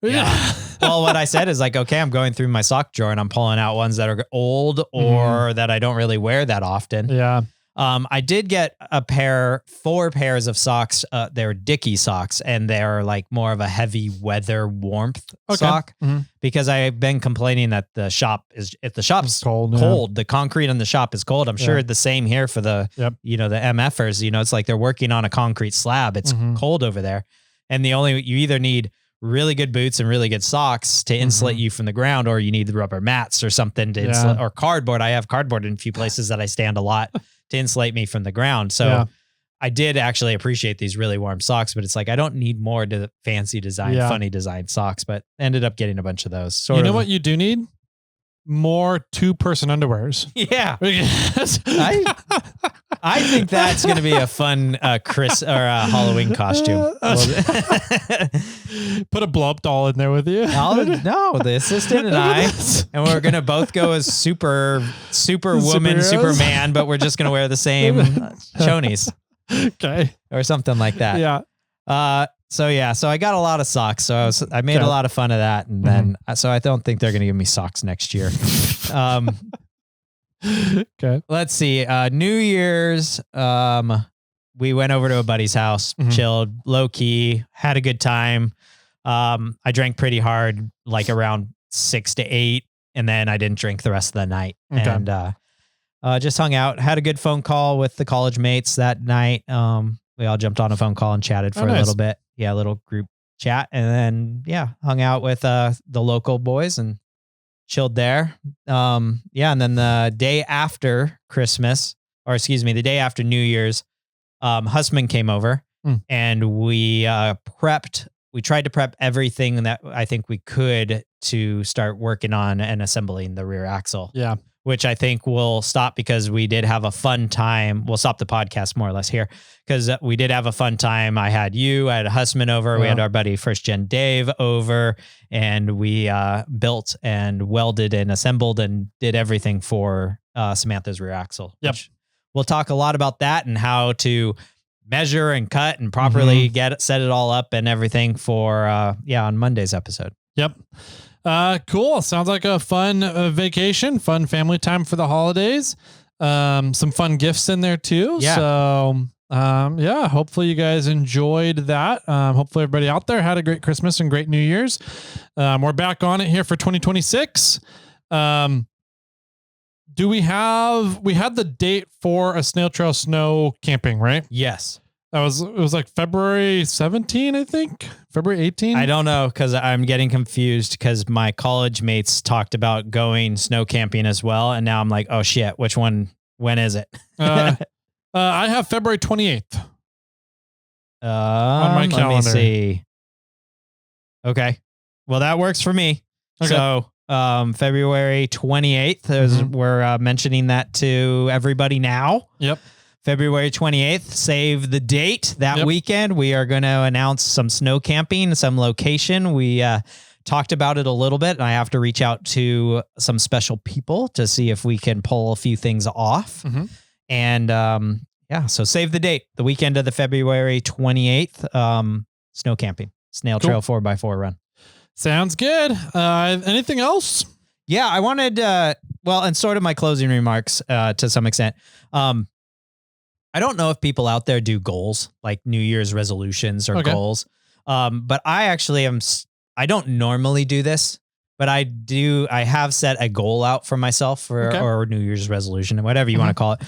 Yeah. Well, what I said is like, okay, I'm going through my sock drawer and I'm pulling out ones that are old or that I don't really wear that often. Yeah. I did get 4 pairs of socks. They're Dickie socks, and they're like more of a heavy weather warmth sock because I've been complaining that the shop's cold. The concrete in the shop is cold. I'm sure the same here for the, the MFers, it's like they're working on a concrete slab. It's cold over there. And you either need really good boots and really good socks to insulate you from the ground, or you need the rubber mats or something to insulate, or cardboard. I have cardboard in a few places that I stand a lot to insulate me from the ground. So I did actually appreciate these really warm socks, but it's like, I don't need more to the fancy design, funny design socks, but ended up getting a bunch of those. You know what you do need? More 2-person underwears. Yeah. I think that's going to be a fun Halloween costume. Put a blow up doll in there with you. No, the assistant and I, and we're going to both go as super woman, Superman, but we're just going to wear the same chonies. Okay. Or something like that. Yeah. So I got a lot of socks. So I made a lot of fun of that. And then, so I don't think they're going to give me socks next year. Okay. Let's see. New Year's, we went over to a buddy's house, chilled, low key, had a good time. I drank pretty hard, like around 6 to 8, and then I didn't drink the rest of the night. Okay. And just hung out, had a good phone call with the college mates that night. We all jumped on a phone call and chatted for a little bit. Yeah, a little group chat, and then hung out with the local boys and chilled there. And then the day after Christmas, the day after New Year's, Husman came over and we prepped. We tried to prep everything that I think we could to start working on and assembling the rear axle. Yeah. Which I think will stop because we did have a fun time. We'll stop the podcast more or less here because we did have a fun time. I had Husman over. Yeah. We had our buddy First Gen Dave over, and we built and welded and assembled and did everything for Samantha's rear axle. Yep. We'll talk a lot about that and how to measure and cut and properly set it all up and everything for on Monday's episode. Yep. Cool. Sounds like a fun vacation, fun family time for the holidays. Some fun gifts in there too. Yeah. So, hopefully you guys enjoyed that. Hopefully everybody out there had a great Christmas and great New Year's. We're back on it here for 2026. We had the date for a Snail Trail snow camping, right? Yes. It was like February 17, I think. February 18. I don't know because I'm getting confused because my college mates talked about going snow camping as well, and now I'm like, oh shit, which one? When is it? I have February 28th on my calendar. Let me see. Okay, well that works for me. Okay. So February 28th is we're mentioning that to everybody now. Yep. February 28th, save the date. That weekend, we are going to announce some snow camping, some location. We talked about it a little bit, and I have to reach out to some special people to see if we can pull a few things off. And so save the date, the weekend of the February 28th, snow camping, Snail Trail 4x4 run. Sounds good. Anything else? Yeah, I wanted, and sort of my closing remarks to some extent. I don't know if people out there do goals, like New Year's resolutions or goals. But I actually I don't normally do this, but I have set a goal out for myself or New Year's resolution, whatever you want to call it,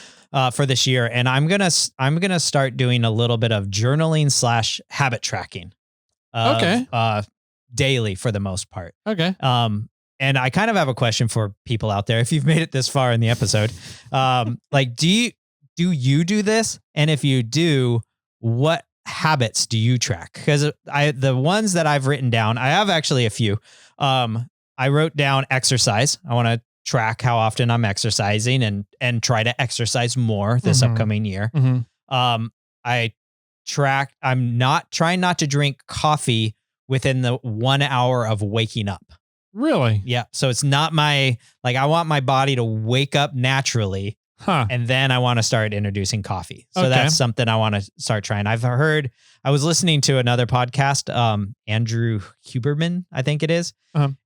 for this year. And I'm going to start doing a little bit of journaling / habit tracking. Daily for the most part. Okay. And I kind of have a question for people out there. If you've made it this far in the episode, like, do you do this? And if you do, what habits do you track? Because the ones that I've written down, I have actually a few. I wrote down exercise. I want to track how often I'm exercising and try to exercise more this upcoming year. I'm trying not to drink coffee within the 1 hour of waking up. Really? Yeah. So it's not I want my body to wake up naturally. And then I want to start introducing coffee. So that's something I want to start trying. I was listening to another podcast, Andrew Huberman, I think it is.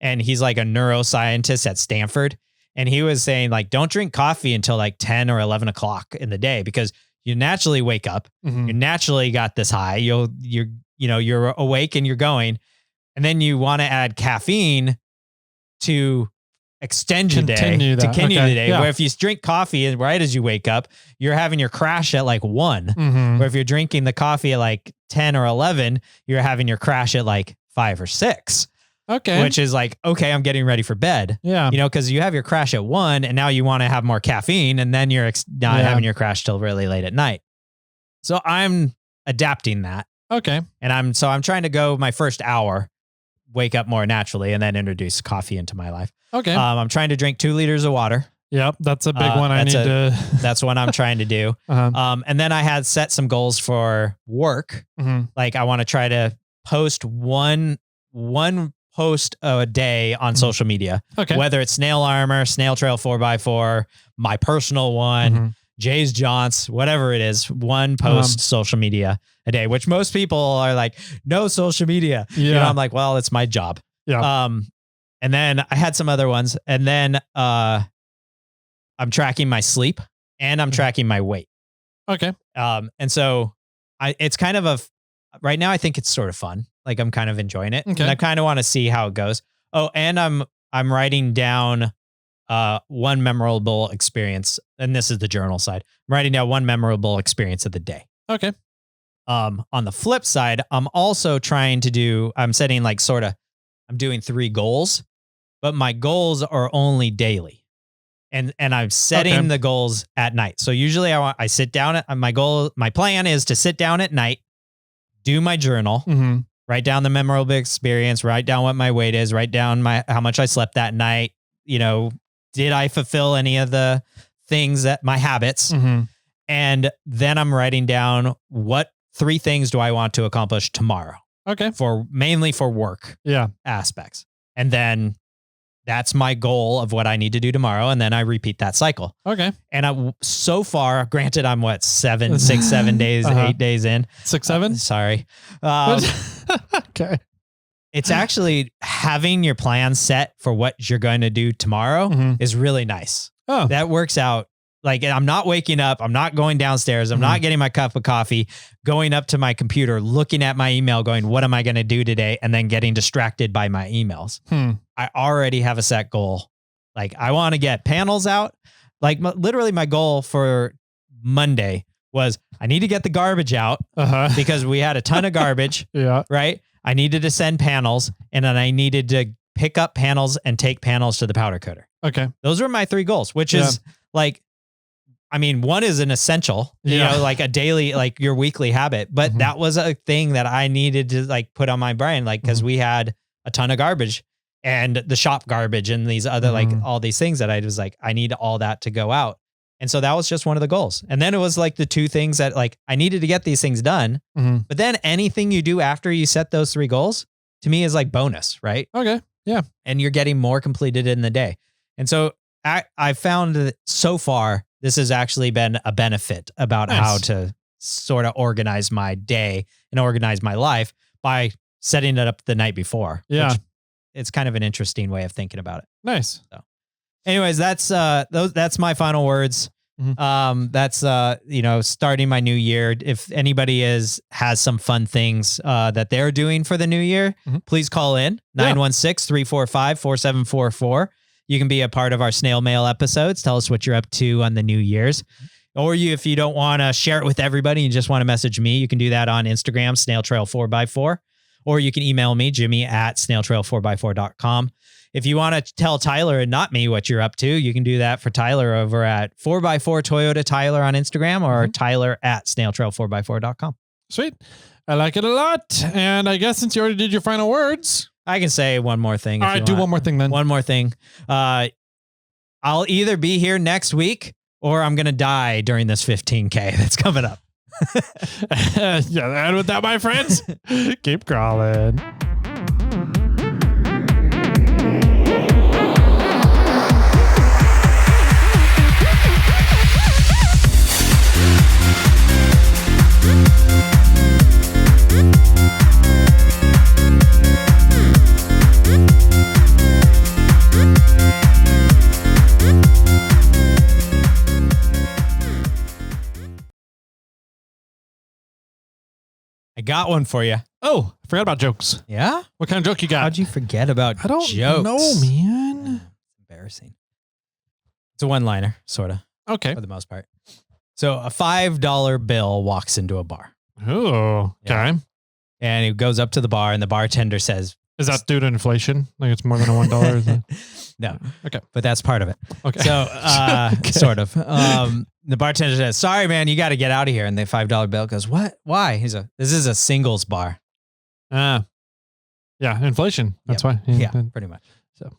And he's like a neuroscientist at Stanford. And he was saying, like, don't drink coffee until like 10 or 11 o'clock in the day, because you naturally wake up. You naturally got this high. You're awake and you're going. And then you want to add caffeine to extend your day, continue the day. Yeah. Where if you drink coffee and right as you wake up, you're having your crash at like 1. Where if you're drinking the coffee at like 10 or 11, you're having your crash at like 5 or 6. Okay. Which is like, okay, I'm getting ready for bed. Yeah. Because you have your crash at 1 and now you want to have more caffeine, and then you're not having your crash till really late at night. So I'm adapting that. Okay. And I'm trying to go my first hour, wake up more naturally, and then introduce coffee into my life. Okay. I'm trying to drink 2 liters of water. Yep. That's a big one. That's what I'm trying to do. And then I had set some goals for work. Like, I want to try to post one post a day on social media. Okay. Whether it's Snail Armor, SnailTrail4x4, my personal one, Jay's Jaunts, whatever it is, one post social media a day, which most people are like, no social media. Yeah. I'm like, well, it's my job. Yeah. And then I had some other ones, and then I'm tracking my sleep and I'm tracking my weight. Okay. And so it's kind of right now I think it's sort of fun. Like, I'm kind of enjoying it. Okay. And I kind of want to see how it goes. Oh, and I'm writing down one memorable experience, and this is the journal side. I'm writing down one memorable experience of the day. Okay. On the flip side, I'm also trying to I'm doing 3 goals, but my goals are only daily. And I'm setting the goals at night. So usually I sit down my plan is to sit down at night, do my journal, write down the memorable experience, write down what my weight is, write down how much I slept that night. Did I fulfill any of the things my habits? And then I'm writing down what 3 things do I want to accomplish tomorrow? Okay. Mainly for work aspects. And then that's my goal of what I need to do tomorrow. And then I repeat that cycle. Okay. And so far, granted, I'm 7 days, 8 days in. 6, 7? Sorry. Okay. It's actually having your plan set for what you're going to do tomorrow is really nice. Oh, that works out. Like, I'm not waking up. I'm not going downstairs. I'm not getting my cup of coffee, going up to my computer, looking at my email, going, what am I going to do today? And then getting distracted by my emails. I already have a set goal. Like, I want to get panels out. Like, literally my goal for Monday was I need to get the garbage out because we had a ton of garbage. Right. I needed to send panels, and then I needed to pick up panels and take panels to the powder coater. Okay. Those were my 3 goals, which is like, I mean, one is an essential, like a daily, like your weekly habit, but that was a thing that I needed to like put on my brain, like, cause we had a ton of garbage and the shop garbage and these other, like all these things that I was like, I need all that to go out. And so that was just one of the goals. And then it was like the 2 things that like, I needed to get these things done, but then anything you do after you set those 3 goals to me is like bonus, right? Okay. Yeah. And you're getting more completed in the day. And so I found that so far, this has actually been a benefit about how to sort of organize my day and organize my life by setting it up the night before. Yeah. It's kind of an interesting way of thinking about it. Nice. So anyways, that's my final words. That's starting my new year. If anybody has some fun things that they're doing for the new year, please call in 916-345-4744. You can be a part of our snail mail episodes. Tell us what you're up to on the New Year's. Or if you don't want to share it with everybody, you just want to message me, you can do that on Instagram, SnailTrail4x4. Or you can email me, Jimmy@SnailTrail4x4.com. If you want to tell Tyler and not me what you're up to, you can do that for Tyler over at 4x4 Toyota Tyler on Instagram or Tyler@SnailTrail4x4.com. Sweet. I like it a lot. And I guess since you already did your final words, I can say one more thing. All right, do one more thing then. One more thing. I'll either be here next week or I'm going to die during this 15K that's coming up. Yeah, and with that, my friends, keep crawling. I got one for you. Oh, I forgot about jokes. Yeah? What kind of joke you got? How'd you forget about I don't jokes? know, man. Embarrassing. It's a one-liner, sort of, Okay. for the most part. So a $5 bill walks into a bar. Oh, okay. Yeah. And he goes up to the bar and the bartender says, Is that due to inflation? Like it's more than a $1? Is it? no. Okay. But that's part of it. Okay. So, Okay. sort of. The bartender says, sorry, man, you got to get out of here. And the $5 bill goes, what? Why? He's this is a singles bar. Yeah, inflation. That's why. Yeah, pretty much. So.